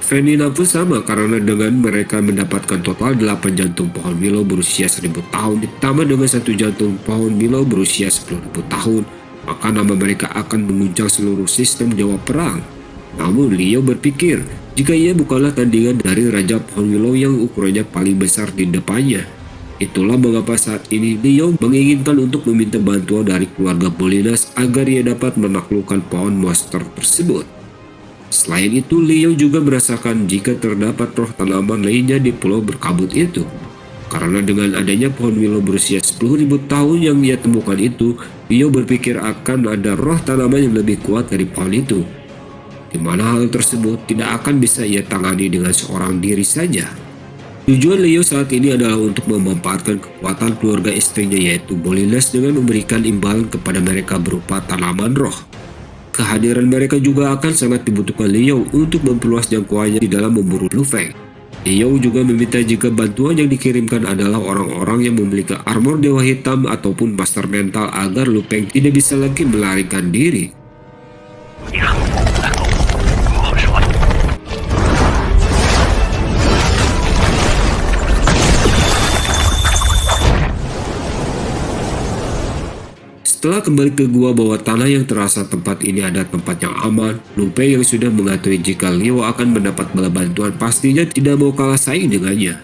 Venina pun sama karena dengan mereka mendapatkan total 8 jantung pohon willow berusia 1000 tahun ditambah dengan 1 jantung pohon willow berusia 10.000 tahun, maka nama mereka akan menguncang seluruh sistem Dewa Perang. Namun Liu berpikir jika ia bukanlah tandingan dari Raja Pohon Willow yang ukurannya paling besar di depannya. Itulah mengapa saat ini Liu menginginkan untuk meminta bantuan dari keluarga Bolinas agar ia dapat menaklukkan pohon monster tersebut. Selain itu, Liu juga merasakan jika terdapat roh tanaman lainnya di pulau berkabut itu. Karena dengan adanya pohon willow berusia 10.000 tahun yang ia temukan itu, Liu berpikir akan ada roh tanaman yang lebih kuat dari pohon itu, di mana hal tersebut tidak akan bisa ia tangani dengan seorang diri saja. Tujuan Liu saat ini adalah untuk memanfaatkan kekuatan keluarga istrinya yaitu Bolinas dengan memberikan imbalan kepada mereka berupa tanaman roh. Kehadiran mereka juga akan sangat dibutuhkan Liu untuk memperluas jangkauannya di dalam memburu Lu Feng. Liu juga meminta jika bantuan yang dikirimkan adalah orang-orang yang memiliki armor dewa hitam ataupun master mental agar Lu Feng tidak bisa lagi melarikan diri. Setelah kembali ke gua bawah tanah yang terasa tempat ini ada tempat yang aman, Lu Peng yang sudah mengetahui jika Liu akan mendapat bala bantuan pastinya tidak mau kalah saing dengannya.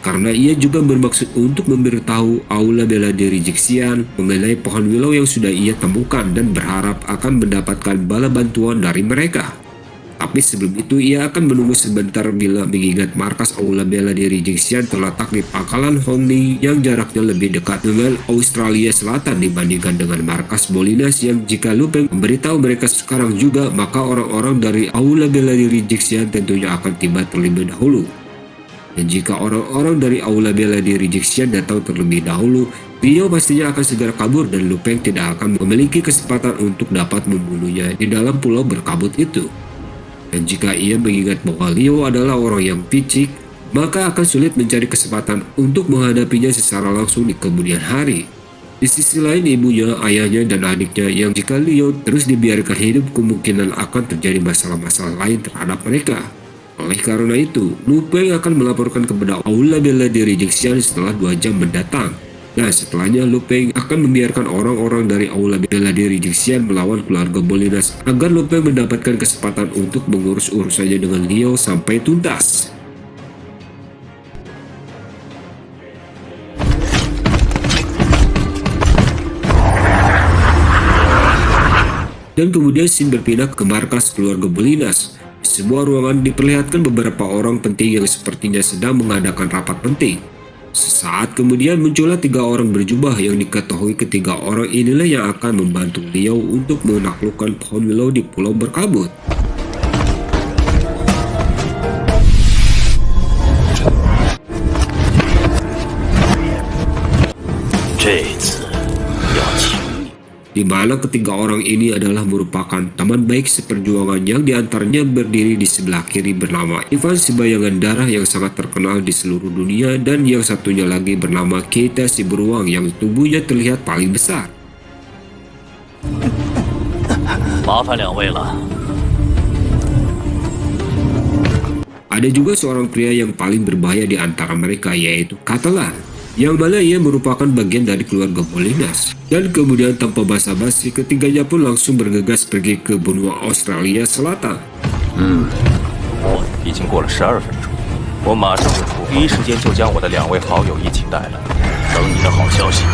Karena ia juga bermaksud untuk memberitahu Aula bela diri Jixian mengenai pohon willow yang sudah ia temukan dan berharap akan mendapatkan bala bantuan dari mereka. Tapi sebelum itu ia akan menunggu sebentar bila mengingat markas Aula bela diri Jingxian terletak di pangkalan Hongning yang jaraknya lebih dekat dengan Australia Selatan dibandingkan dengan markas Bolinas yang jika Lu Peng memberitahu mereka sekarang juga, maka orang-orang dari Aula bela diri Jingxian tentunya akan tiba terlebih dahulu. Dan jika orang-orang dari Aula bela diri Jingxian datang terlebih dahulu, Liu pastinya akan segera kabur dan Lu Peng tidak akan memiliki kesempatan untuk dapat membunuhnya di dalam pulau berkabut itu. Dan jika ia mengingat bahwa Liu adalah orang yang picik, maka akan sulit mencari kesempatan untuk menghadapinya secara langsung di kemudian hari. Di sisi lain ibunya, ayahnya, dan adiknya yang jika Liu terus dibiarkan hidup kemungkinan akan terjadi masalah-masalah lain terhadap mereka. Oleh karena itu, Lu Peng akan melaporkan kepada Aula bela diri Jingxian setelah 2 jam mendatang. Nah, setelahnya Lu Peng akan membiarkan orang-orang dari Aula bela diri Jingxian melawan keluarga Bolinas agar Lu Peng mendapatkan kesempatan untuk mengurus urusannya dengan Liu sampai tuntas. Dan kemudian scene berpindah ke markas keluarga Bolinas. Di sebuah ruangan diperlihatkan beberapa orang penting yang sepertinya sedang mengadakan rapat penting. Sesaat kemudian muncullah 3 orang berjubah yang diketahui ketiga orang inilah yang akan membantu Liu untuk menaklukkan pohon willow di pulau berkabut. Di mana ketiga orang ini adalah merupakan teman baik seperjuangan yang diantaranya berdiri di sebelah kiri bernama Ivan si bayangan darah yang sangat terkenal di seluruh dunia, dan yang satunya lagi bernama Keita si beruang yang tubuhnya terlihat paling besar. Ada juga seorang pria yang paling berbahaya di antara mereka, yaitu Catalan, yang mana ia merupakan bagian dari keluarga Bolinas. Dan kemudian tanpa basa-basi ketiganya pun langsung bergegas pergi ke benua Australia Selatan. 已经过了12分钟，我马上就出，第一时间就将我的2位好友一起带来，等你的好消息。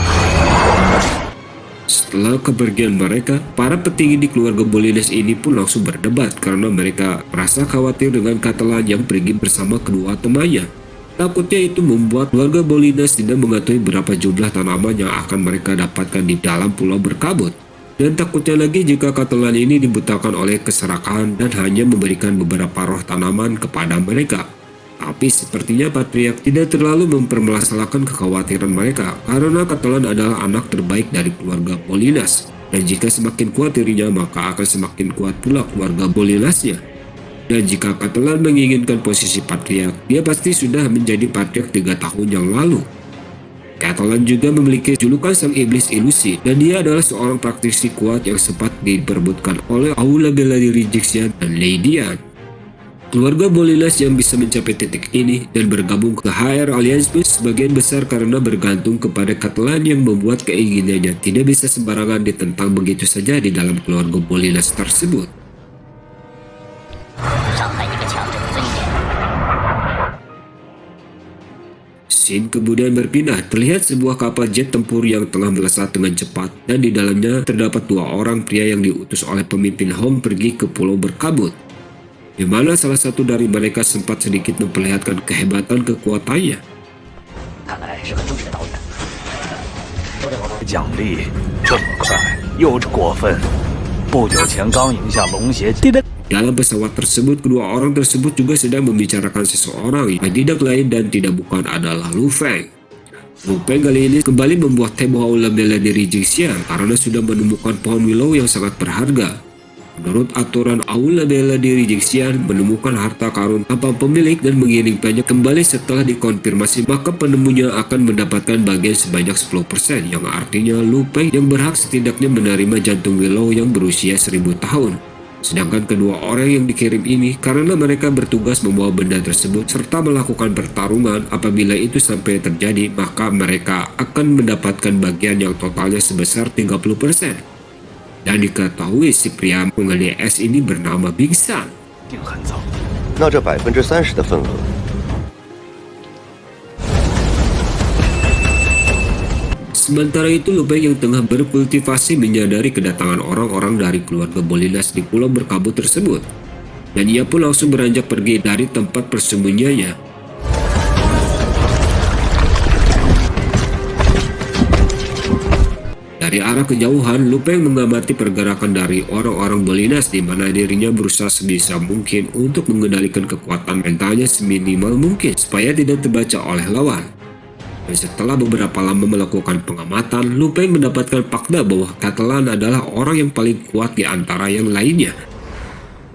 Setelah kepergian mereka, para petinggi di keluarga Bolinas ini pun langsung berdebat karena mereka merasa khawatir dengan Catalan yang pergi bersama kedua temannya. Takutnya itu membuat keluarga Bolinas tidak mengetahui berapa jumlah tanaman yang akan mereka dapatkan di dalam pulau berkabut. Dan takutnya lagi jika Catalan ini dibutakan oleh keserakahan dan hanya memberikan beberapa roh tanaman kepada mereka. Tapi sepertinya Patriark tidak terlalu mempermasalahkan kekhawatiran mereka karena Catalan adalah anak terbaik dari keluarga Bolinas. Dan jika semakin kuat dirinya, maka akan semakin kuat pula keluarga Bolinasnya. Dan jika Catalan menginginkan posisi Patriark, dia pasti sudah menjadi Patriark 3 tahun yang lalu. Catalan juga memiliki julukan Sang Iblis Ilusi, dan dia adalah seorang praktisi kuat yang sempat diperebutkan oleh Aula bela diri Jingxian dan Lei Dian. Keluarga Bolinas yang bisa mencapai titik ini dan bergabung ke HR Alliance pun sebagian besar karena bergantung kepada Catalan yang membuat keinginannya tidak bisa sembarangan ditentang begitu saja di dalam keluarga Bolinas tersebut. Scene kemudian berpindah, terlihat sebuah kapal jet tempur yang tengah melesat dengan cepat dan di dalamnya terdapat 2 orang pria yang diutus oleh pemimpin Hong pergi ke pulau berkabut, di mana salah satu dari mereka sempat sedikit memperlihatkan kehebatan kekuatannya. 奖励这么快，幼稚过分。不久前刚赢下龙邪。 Dalam pesawat tersebut, kedua orang tersebut juga sedang membicarakan seseorang yang tidak lain dan tidak bukan adalah Lu Feng. Lu Feng kali ini kembali membuat tembok Aula bela diri Jingxian karena sudah menemukan pohon willow yang sangat berharga. Menurut aturan Aula bela diri Jingxian, menemukan harta karun tanpa pemilik dan mengirimkannya kembali setelah dikonfirmasi, maka penemunya akan mendapatkan bagian sebanyak 10%, yang artinya Lu Feng yang berhak setidaknya menerima jantung willow yang berusia 1000 tahun. Sedangkan kedua orang yang dikirim ini karena mereka bertugas membawa benda tersebut serta melakukan pertarungan, apabila itu sampai terjadi maka mereka akan mendapatkan bagian yang totalnya sebesar 30%. Dan diketahui si pria pengali es ini bernama Bing San. 定很早。那这30%的份额， Sementara itu Lu Peng yang tengah berkultivasi menyadari kedatangan orang-orang dari keluarga Bolinas di pulau berkabut tersebut. dan ia pun langsung beranjak pergi dari tempat persembunyiannya. Dari arah kejauhan, Lu Peng mengamati pergerakan dari orang-orang berlindas di mana dirinya berusaha sebisa mungkin untuk mengendalikan kekuatan mentalnya seminimal mungkin supaya tidak terbaca oleh lawan. Dan setelah beberapa lama melakukan pengamatan, Lu Peng mendapatkan fakta bahwa Catalan adalah orang yang paling kuat di antara yang lainnya.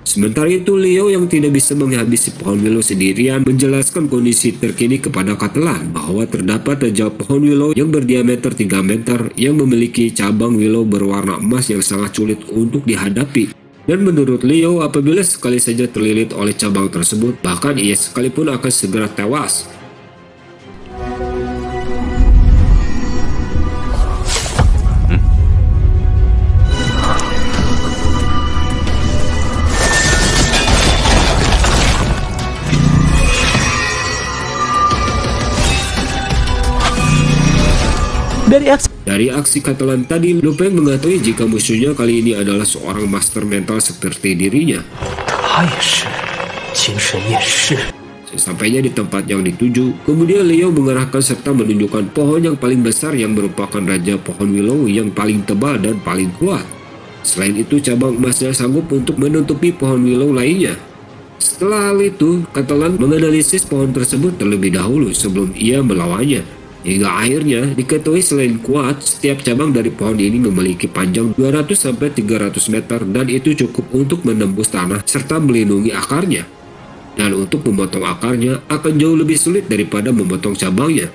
Sementara itu, Liu yang tidak bisa menghabisi pohon willow sendirian menjelaskan kondisi terkini kepada Catalan bahwa terdapat raja pohon willow yang berdiameter 3 meter yang memiliki cabang willow berwarna emas yang sangat sulit untuk dihadapi. Dan menurut Liu, apabila sekali saja terlilit oleh cabang tersebut, bahkan ia sekalipun akan segera tewas. Dari aksi Catalan tadi, Lu Peng mengetahui jika musuhnya kali ini adalah seorang master mental seperti dirinya. Sesampainya di tempat yang dituju, kemudian Liu mengarahkan serta menunjukkan pohon yang paling besar yang merupakan raja pohon willow yang paling tebal dan paling kuat. Selain itu, cabang emasnya sanggup untuk menutupi pohon willow lainnya. Setelah hal itu, Catalan menganalisis pohon tersebut terlebih dahulu sebelum ia melawannya. Hingga akhirnya diketahui selain kuat, setiap cabang dari pohon ini memiliki panjang 200-300 meter dan itu cukup untuk menembus tanah serta melindungi akarnya. Dan untuk memotong akarnya akan jauh lebih sulit daripada memotong cabangnya.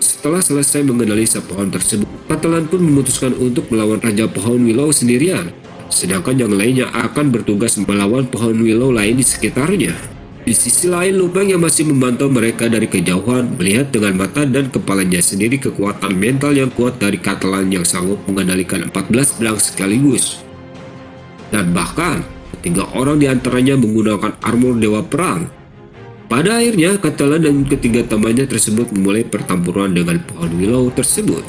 Setelah selesai menganalisa pohon tersebut, Catalan pun memutuskan untuk melawan raja pohon willow sendirian. Sedangkan yang lainnya akan bertugas melawan pohon willow lain di sekitarnya. Di sisi lain, Lu Peng yang masih memantau mereka dari kejauhan melihat dengan mata dan kepalanya sendiri kekuatan mental yang kuat dari Catalan yang sanggup mengendalikan 14 pedang sekaligus. Dan bahkan, ketiga orang di antaranya menggunakan armor dewa perang. Pada akhirnya, Catalan dan ketiga temannya tersebut memulai pertempuran dengan pohon willow tersebut.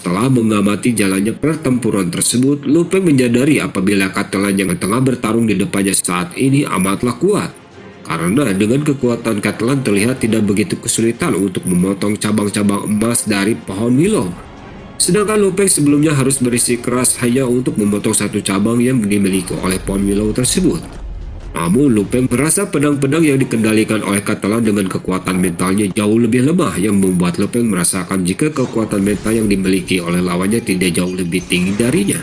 Setelah mengamati jalannya pertempuran tersebut, Lu Peng menyadari apabila Catalan yang tengah bertarung di depannya saat ini amatlah kuat. Karena dengan kekuatan Catalan terlihat tidak begitu kesulitan untuk memotong cabang-cabang emas dari pohon willow. Sedangkan Lu Peng sebelumnya harus berisi keras hanya untuk memotong satu cabang yang dimiliki oleh pohon willow tersebut. Namun Lu Peng merasa pedang-pedang yang dikendalikan oleh Catalan dengan kekuatan mentalnya jauh lebih lemah yang membuat Lu Peng merasakan jika kekuatan mental yang dimiliki oleh lawannya tidak jauh lebih tinggi darinya.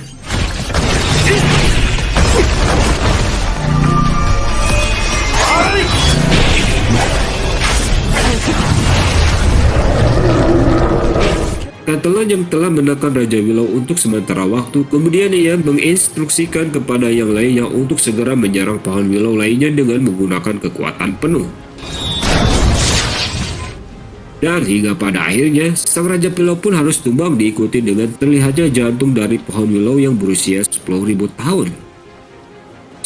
Catalan yang telah menekan Raja Willow untuk sementara waktu, kemudian ia menginstruksikan kepada yang lainnya untuk segera menyerang pohon willow lainnya dengan menggunakan kekuatan penuh. Dan hingga pada akhirnya, sang Raja Willow pun harus tumbang diikuti dengan terlihatnya jantung dari pohon willow yang berusia 10.000 tahun.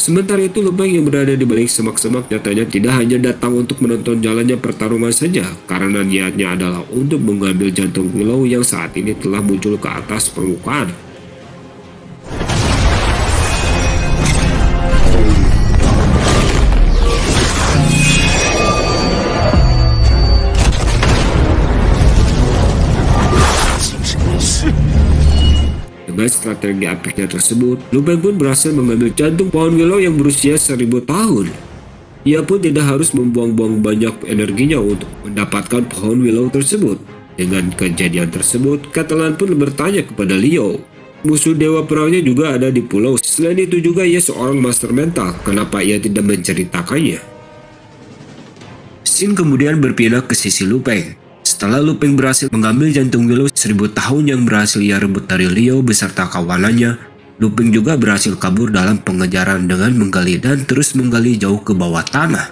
Sementara itu, Lu Peng yang berada di balik semak-semak nyatanya tidak hanya datang untuk menonton jalannya pertarungan saja, karena niatnya adalah untuk mengambil jantung willow yang saat ini telah muncul ke atas permukaan. Dengan strategi apiknya tersebut, Lu Peng pun berhasil mengambil jantung pohon willow yang berusia 1000 tahun. Ia pun tidak harus membuang-buang banyak energinya untuk mendapatkan pohon willow tersebut. Dengan kejadian tersebut, Catalan pun bertanya kepada Liu. Musuh dewa perangnya juga ada di pulau. Selain itu juga ia seorang master mental. Kenapa ia tidak menceritakannya? Scene kemudian berpindah ke sisi Lu Peng. Setelah Lu Peng berhasil mengambil jantung willow 1000 tahun yang berhasil ia rebut dari Liu beserta kawanannya, Lu Peng juga berhasil kabur dalam pengejaran dengan menggali dan terus menggali jauh ke bawah tanah.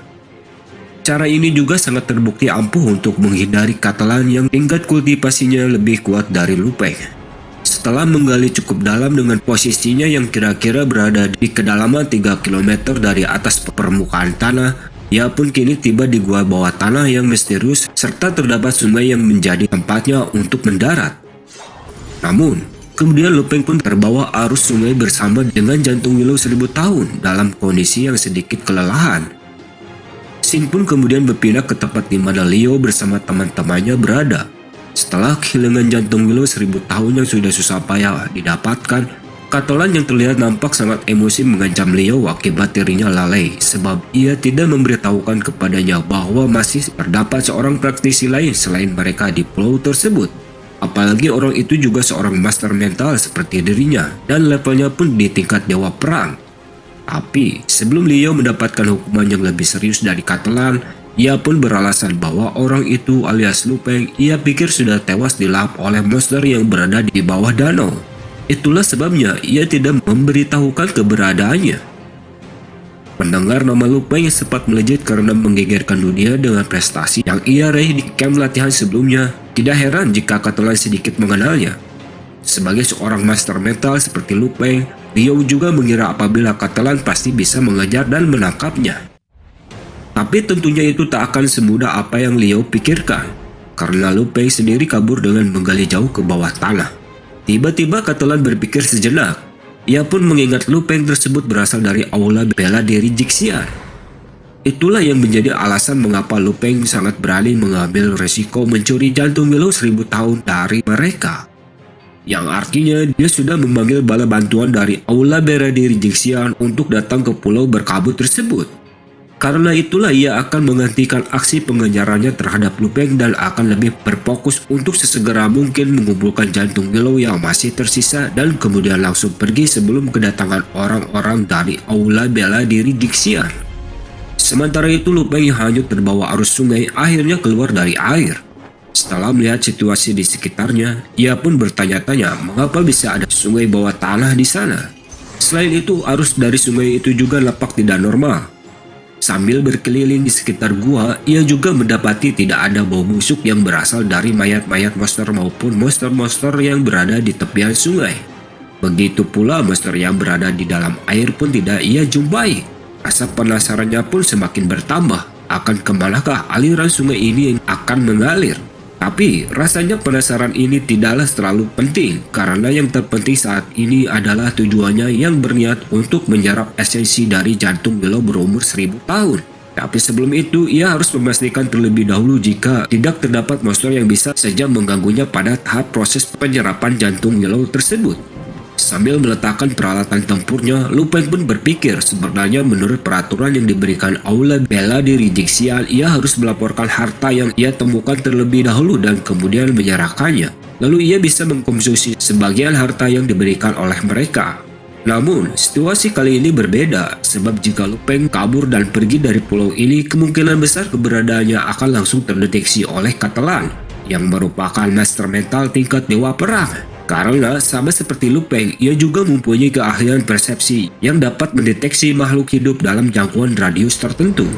Cara ini juga sangat terbukti ampuh untuk menghindari Catalan yang tingkat kultivasinya lebih kuat dari Lu Peng. Setelah menggali cukup dalam dengan posisinya yang kira-kira berada di kedalaman 3 km dari atas permukaan tanah, ia pun kini tiba di gua bawah tanah yang misterius serta terdapat sungai yang menjadi tempatnya untuk mendarat. Namun, kemudian Lu Peng pun terbawa arus sungai bersama dengan jantung Willow 1000 tahun dalam kondisi yang sedikit kelelahan. Sin pun kemudian berpindah ke tempat di mana Leo bersama teman-temannya berada. Setelah kehilangan jantung Willow 1000 tahun yang sudah susah payah didapatkan, Katolan yang terlihat nampak sangat emosi mengancam Leo akibat dirinya lalai sebab ia tidak memberitahukan kepadanya bahwa masih terdapat seorang praktisi lain selain mereka di pulau tersebut. Apalagi orang itu juga seorang master mental seperti dirinya dan levelnya pun di tingkat dewa perang. Tapi sebelum Leo mendapatkan hukuman yang lebih serius dari Katolan, ia pun beralasan bahwa orang itu alias Lu Peng ia pikir sudah tewas dilahap oleh monster yang berada di bawah danau. Itulah sebabnya ia tidak memberitahukan keberadaannya. Mendengar nama Lu Peng yang sempat melejit karena menggegerkan dunia dengan prestasi yang ia raih di camp latihan sebelumnya, tidak heran jika Katolan sedikit mengenalnya. Sebagai seorang master mental seperti Lu Peng, Leo juga mengira apabila Katolan pasti bisa mengejar dan menangkapnya. Tapi tentunya itu tak akan semudah apa yang Leo pikirkan, karena Lu Peng sendiri kabur dengan menggali jauh ke bawah tanah. Tiba-tiba Katolan berpikir sejenak. Ia pun mengingat Lu Peng tersebut berasal dari aula bela diri Jixian. Itulah yang menjadi alasan mengapa Lu Peng sangat berani mengambil resiko mencuri jantung Willow 1000 tahun dari mereka. Yang artinya dia sudah memanggil bala bantuan dari aula bela diri Jixian untuk datang ke pulau berkabut tersebut. Karena itulah ia akan menghentikan aksi pengejarannya terhadap Lu Peng dan akan lebih berfokus untuk sesegera mungkin mengumpulkan jantung Willow yang masih tersisa dan kemudian langsung pergi sebelum kedatangan orang-orang dari aula bela diri Jixian. Sementara itu Lu Peng yang hanyut terbawa arus sungai akhirnya keluar dari air. Setelah melihat situasi di sekitarnya, ia pun bertanya-tanya mengapa bisa ada sungai bawah tanah di sana. Selain itu, arus dari sungai itu juga nampak tidak normal. Sambil berkeliling di sekitar gua, ia juga mendapati tidak ada bau busuk yang berasal dari mayat-mayat monster maupun monster-monster yang berada di tepian sungai. Begitu pula monster yang berada di dalam air pun tidak ia jumpai. Rasa penasarannya pun semakin bertambah akan kemanakah aliran sungai ini yang akan mengalir. Tapi rasanya penasaran ini tidaklah terlalu penting karena yang terpenting saat ini adalah tujuannya yang berniat untuk menyerap esensi dari jantung Willow berumur 1000 tahun. Tapi sebelum itu ia harus memastikan terlebih dahulu jika tidak terdapat monster yang bisa saja mengganggunya pada tahap proses penyerapan jantung Willow tersebut. Sambil meletakkan peralatan tempurnya, Lu Peng pun berpikir sebenarnya menurut peraturan yang diberikan aula bela diri Jixian, ia harus melaporkan harta yang ia temukan terlebih dahulu dan kemudian menyerahkannya. Lalu ia bisa mengkonsumsi sebagian harta yang diberikan oleh mereka. Namun, situasi kali ini berbeda sebab jika Lu Peng kabur dan pergi dari pulau ini, kemungkinan besar keberadaannya akan langsung terdeteksi oleh Katolan yang merupakan master mental tingkat dewa perang. Karena sama seperti Lu Peng, ia juga mempunyai keahlian persepsi yang dapat mendeteksi makhluk hidup dalam jangkauan radius tertentu.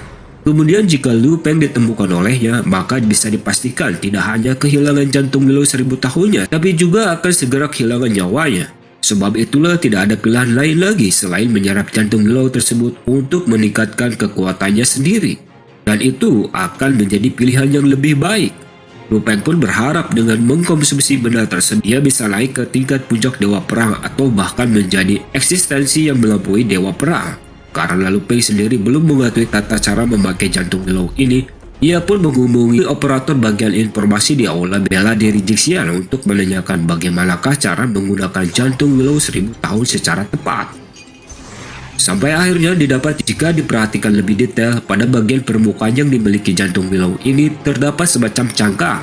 Kemudian jika Lu Peng ditemukan olehnya, maka bisa dipastikan tidak hanya kehilangan jantung Willow 1000 tahunnya, tapi juga akan segera kehilangan nyawanya. Sebab itulah tidak ada pilihan lain lagi selain menyerap jantung Willow tersebut untuk meningkatkan kekuatannya sendiri. Dan itu akan menjadi pilihan yang lebih baik. Lu Peng pun berharap dengan mengkonsumsi benda tersebut ia bisa naik ke tingkat puncak dewa perang atau bahkan menjadi eksistensi yang melampaui dewa perang. Karena Lu Peng sendiri belum mengetahui tata cara memakai jantung Willow ini, ia pun menghubungi operator bagian informasi di aula bela diri Jixian untuk menanyakan bagaimanakah cara menggunakan jantung Willow 1000 tahun secara tepat. Sampai akhirnya didapat jika diperhatikan lebih detail pada bagian permukaan yang dimiliki jantung Willow ini terdapat semacam cangkang,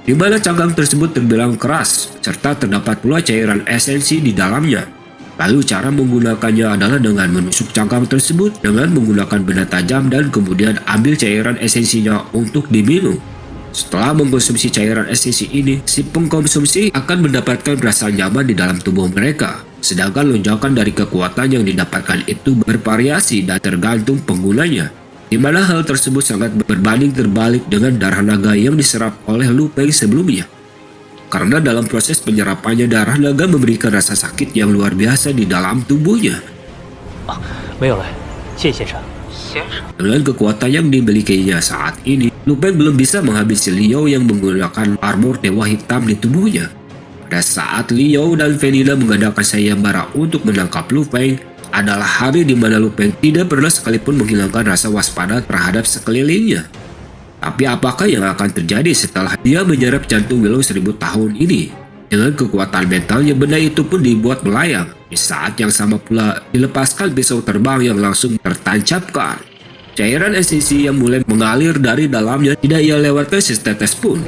di mana cangkang tersebut terbilang keras serta terdapat pula cairan esensi di dalamnya. Lalu cara menggunakannya adalah dengan menusuk cangkang tersebut dengan menggunakan benda tajam dan kemudian ambil cairan esensinya untuk diminum. Setelah mengkonsumsi cairan esensi ini, si pengkonsumsi akan mendapatkan rasa nyaman di dalam tubuh mereka. Sedangkan lonjakan dari kekuatan yang didapatkan itu bervariasi dan tergantung penggunanya, di mana hal tersebut sangat berbanding terbalik dengan darah naga yang diserap oleh Lu Peng sebelumnya. karena dalam proses penyerapannya darah naga memberikan rasa sakit yang luar biasa di dalam tubuhnya. 没有了，谢先生。 Dengan kekuatan yang dimilikinya saat ini, Lu Peng belum bisa menghabisi Liu yang menggunakan armor dewa hitam di tubuhnya. Pada saat Liu dan Felina mengadakan sayembara untuk menangkap Lu Peng, adalah hari di mana Lu Peng tidak pernah sekalipun menghilangkan rasa waspada terhadap sekelilingnya. Tapi apakah yang akan terjadi setelah dia menyerap jantung Willow 1000 tahun ini? Dengan kekuatan mentalnya, benda itu pun dibuat melayang. Di saat yang sama pula, dilepaskan pisau terbang yang langsung tertancapkan. Cairan esensi yang mulai mengalir dari dalamnya tidak ia lewatkan setetes pun.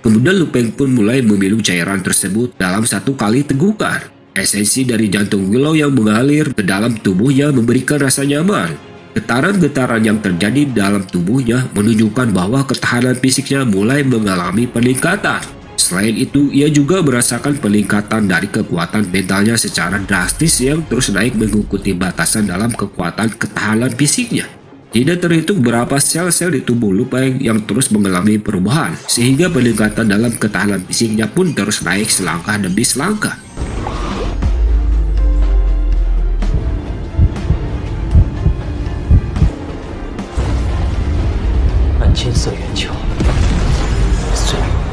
Kemudian Lu Peng pun mulai meminum cairan tersebut dalam satu kali tegukan. Esensi dari jantung Willow yang mengalir ke dalam tubuhnya memberikan rasa nyaman. Getaran-getaran yang terjadi dalam tubuhnya menunjukkan bahwa ketahanan fisiknya mulai mengalami peningkatan. Selain itu, ia juga merasakan peningkatan dari kekuatan mentalnya secara drastis yang terus naik mengikuti batasan dalam kekuatan ketahanan fisiknya. Tidak terhitung berapa sel-sel di tubuh Lu Peng yang terus mengalami perubahan, sehingga peningkatan dalam ketahanan fisiknya pun terus naik selangkah demi selangkah.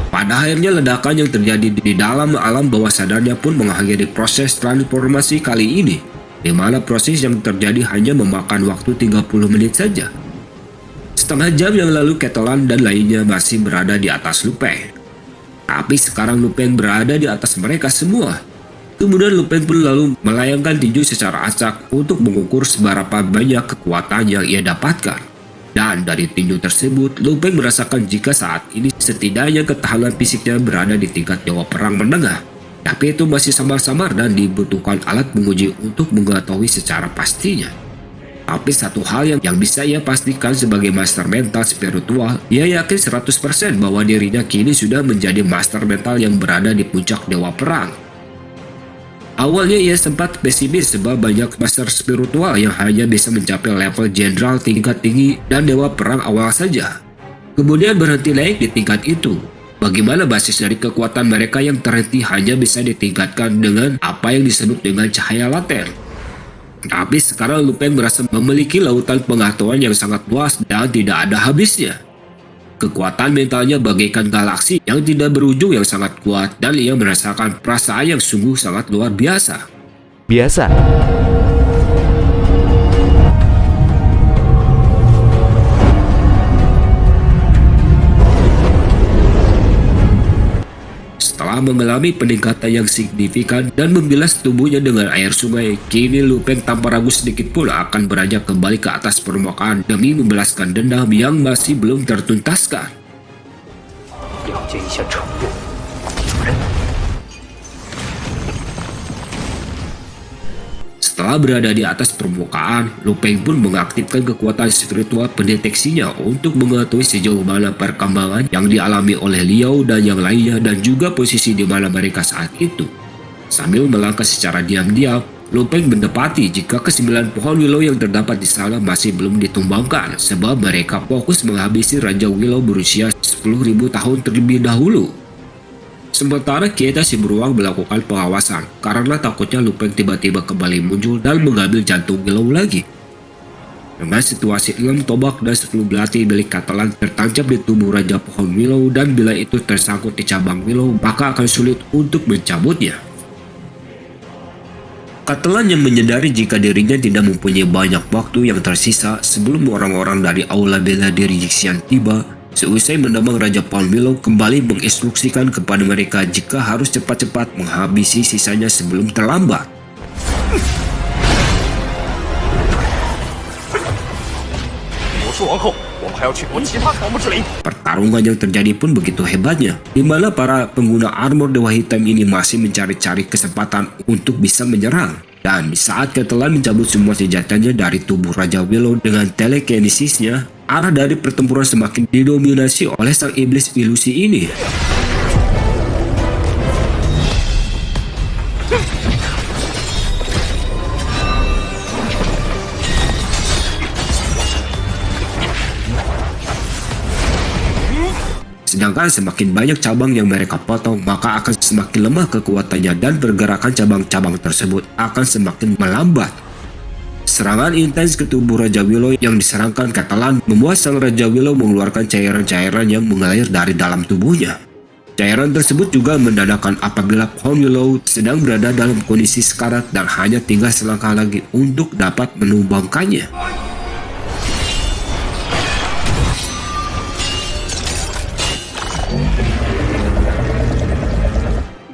Pada akhirnya ledakan yang terjadi di dalam alam bawah sadarnya pun mengakhiri proses transformasi kali ini, di mana proses yang terjadi hanya memakan waktu 30 menit saja. Setengah jam yang lalu Ketelan dan lainnya masih berada di atas Lu Peng. Tapi sekarang Lu Peng berada di atas mereka semua. Kemudian Lu Peng pun lalu melayangkan tinju secara acak untuk mengukur seberapa banyak kekuatan yang ia dapatkan. Dan dari tinju tersebut, Lu Peng merasakan jika saat ini setidaknya ketahanan fisiknya berada di tingkat dewa perang menengah. Tapi itu masih samar-samar dan dibutuhkan alat penguji untuk mengetahui secara pastinya. Tapi satu hal yang bisa ia pastikan sebagai master mental spiritual, ia yakin 100% bahwa dirinya kini sudah menjadi master mental yang berada di puncak dewa perang. Awalnya ia sempat pesimis sebab banyak master spiritual yang hanya bisa mencapai level jenderal tingkat tinggi dan dewa perang awal saja. Kemudian berhenti naik di tingkat itu. Bagaimana basis dari kekuatan mereka yang terhenti hanya bisa ditingkatkan dengan apa yang disebut dengan cahaya laten. Tapi sekarang Lu Peng merasa memiliki lautan pengetahuan yang sangat luas dan tidak ada habisnya. Kekuatan mentalnya bagaikan galaksi yang tidak berujung yang sangat kuat dan ia merasakan perasaan yang sungguh sangat luar biasa. Biasa. Setelah mengalami peningkatan yang signifikan dan membilas tubuhnya dengan air sungai, kini Lu Peng tanpa ragu sedikit pun akan beranjak kembali ke atas permukaan demi membalaskan dendam yang masih belum tertuntaskan. Setelah berada di atas permukaan, Lu Peng pun mengaktifkan kekuatan spiritual pendeteksinya untuk mengetahui sejauh mana perkembangan yang dialami oleh Liu dan yang lainnya dan juga posisi di mana mereka saat itu. Sambil melangkah secara diam-diam, Lu Peng mendapati jika ke-9 pohon Willow yang terdapat di sana masih belum ditumbangkan sebab mereka fokus menghabisi Raja Willow berusia 10.000 tahun terlebih dahulu. Sementara kita si beruang melakukan pengawasan karena takutnya Lu Peng tiba-tiba kembali muncul dan mengambil jantung Willow lagi. Dengan situasi 6 tombak dan 10 belati milik Ketelan tertancap di tubuh Raja Pohon Willow dan bila itu tersangkut di cabang Willow maka akan sulit untuk mencabutnya. Ketelan yang menyadari jika dirinya tidak mempunyai banyak waktu yang tersisa sebelum orang-orang dari Aula Bela Diri Yixian tiba. Seusai mendamang Raja Pohon Willow kembali menginstruksikan kepada mereka jika harus cepat-cepat menghabisi sisanya sebelum terlambat. Pertarungan yang terjadi pun begitu hebatnya, di mana para pengguna armor Dewa Hitam ini masih mencari-cari kesempatan untuk bisa menyerang. Dan di saat Ketelan mencabut semua senjatanya dari tubuh Raja Willow dengan telekinesisnya, arah dari pertempuran semakin didominasi oleh sang iblis ilusi ini. Sedangkan semakin banyak cabang yang mereka potong, maka akan semakin lemah kekuatannya dan pergerakan cabang-cabang tersebut akan semakin melambat. Serangan intens ke tubuh Raja Willow yang diserangkan Catalan membuat sang Raja Willow mengeluarkan cairan-cairan yang mengalir dari dalam tubuhnya. Cairan tersebut juga menandakan apabila pohon Willow sedang berada dalam kondisi sekarat dan hanya tinggal selangkah lagi untuk dapat menumbangkannya.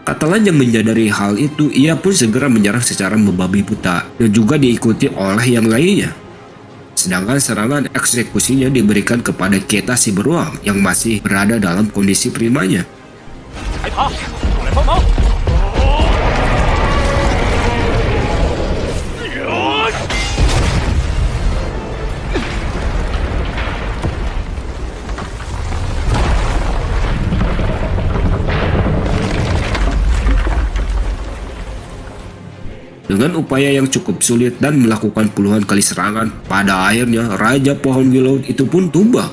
Catalan yang menyadari hal itu, ia pun segera menyerang secara membabi buta dan juga diikuti oleh yang lainnya. Sedangkan serangan eksekusinya diberikan kepada Keta si beruang yang masih berada dalam kondisi primanya. 害怕，我来帮忙。 Dengan upaya yang cukup sulit dan melakukan puluhan kali serangan, pada akhirnya Raja Pohon Willow itu pun tumbang.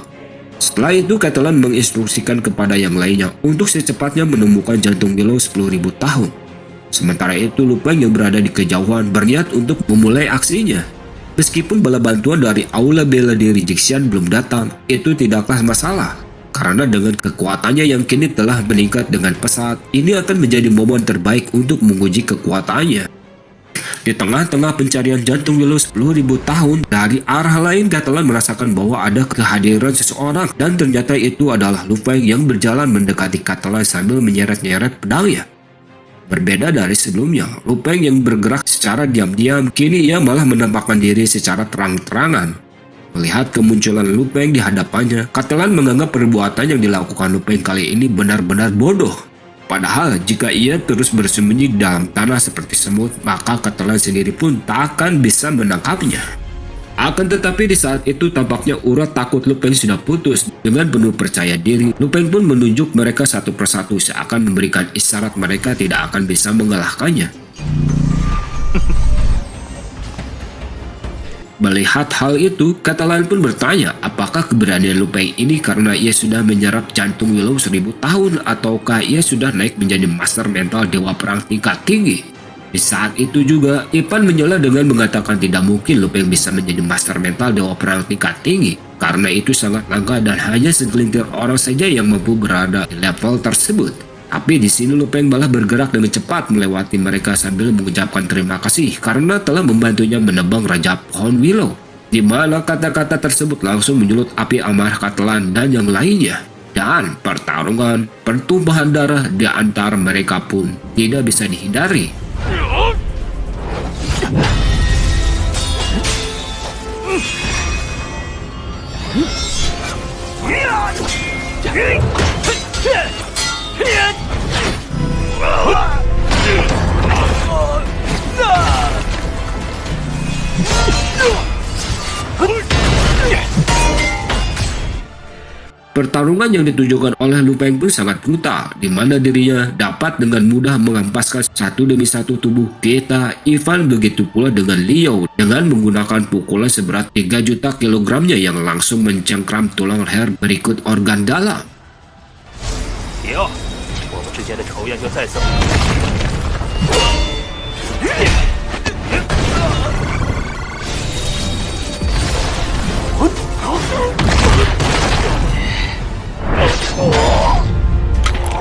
Setelah itu Catalan menginstruksikan kepada yang lainnya untuk secepatnya menemukan jantung Willow 10.000 tahun. Sementara itu Lu Peng yang berada di kejauhan berniat untuk memulai aksinya. Meskipun bala bantuan dari Aula Bela Diri Jixian belum datang, itu tidaklah masalah. Karena dengan kekuatannya yang kini telah meningkat dengan pesat, ini akan menjadi momen terbaik untuk menguji kekuatannya. Di tengah-tengah pencarian jantung Willow 10.000 tahun, dari arah lain Catalan merasakan bahwa ada kehadiran seseorang dan ternyata itu adalah Lu Peng yang berjalan mendekati Catalan sambil menyeret-nyeret pedangnya. Berbeda dari sebelumnya, Lu Peng yang bergerak secara diam-diam, kini ia malah menampakkan diri secara terang-terangan. Melihat kemunculan Lu Peng di hadapannya, Catalan menganggap perbuatan yang dilakukan Lu Peng kali ini benar-benar bodoh. Padahal jika ia terus bersembunyi dalam tanah seperti semut, maka Catalan sendiri pun tak akan bisa menangkapnya. Akan tetapi di saat itu tampaknya urat takut Lu Peng sudah putus. Dengan penuh percaya diri, Lu Peng pun menunjuk mereka satu persatu seakan memberikan isyarat mereka tidak akan bisa mengalahkannya. Melihat hal itu, Catalan pun bertanya apakah keberanian Lu Peng ini karena ia sudah menyerap jantung Willow 1000 tahun ataukah ia sudah naik menjadi master mental dewa perang tingkat tinggi. Di saat itu juga, Ipan menyela dengan mengatakan tidak mungkin Lu Peng bisa menjadi master mental dewa perang tingkat tinggi karena itu sangat langka dan hanya segelintir orang saja yang mampu berada di level tersebut. Tapi di sini Lu Peng malah bergerak dengan cepat melewati mereka sambil mengucapkan terima kasih karena telah membantunya menebang Raja Pohon Willow. Di mana kata-kata tersebut langsung menyulut api amarah Catalan dan yang lainnya. Dan pertarungan pertumpahan darah di antara mereka pun tidak bisa dihindari. Pertarungan yang ditujukan oleh Lu Peng pun sangat brutal, di mana dirinya dapat dengan mudah mengampaskan satu demi satu tubuh Keta, Ivan, begitu pula dengan Liu dengan menggunakan pukulan seberat 3 juta kilogramnya yang langsung mencengkram tulang leher berikut organ dalam. Liu，我们之间的仇怨就在此。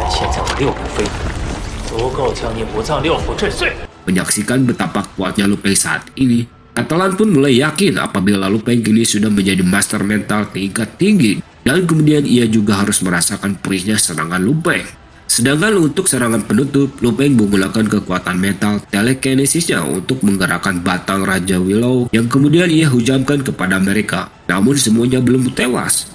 现在我6股飞虎，足够将你五脏六腑震碎。 Menyaksikan betapa kuatnya Lu Peng saat ini, Catalan pun mulai yakin apabila Lu Peng kini sudah menjadi master mental tingkat tinggi dan kemudian ia juga harus merasakan perihnya serangan Lu Peng. Sedangkan untuk serangan penutup, Lu Peng menggunakan kekuatan mental telekinesisnya untuk menggerakkan batang Raja Willow yang kemudian ia hujamkan kepada mereka. Namun semuanya belum tewas.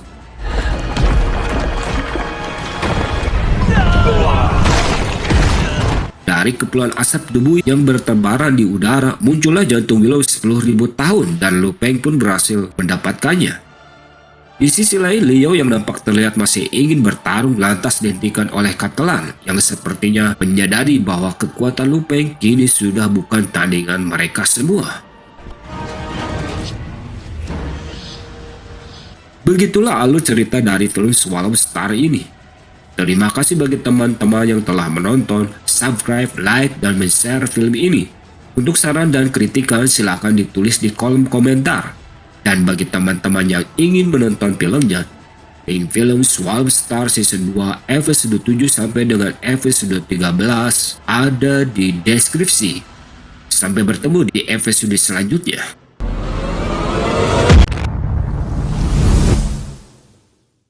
Dari kepulan asap debu yang bertebaran di udara, muncullah jantung Willow 10.000 tahun dan Lu Peng pun berhasil mendapatkannya. Di sisi lain, Liu yang nampak terlihat masih ingin bertarung lantas dihentikan oleh Catalan yang sepertinya menyadari bahwa kekuatan Lu Peng kini sudah bukan tandingan mereka semua. Begitulah alur cerita dari Telur Swallow Star ini. Terima kasih bagi teman-teman yang telah menonton, subscribe, like, dan men-share film ini. Untuk saran dan kritikan silahkan ditulis di kolom komentar. Dan bagi teman-teman yang ingin menonton filmnya, link film Swallow Star Season 2 episode 7 sampai dengan episode 13 ada di deskripsi. Sampai bertemu di episode selanjutnya.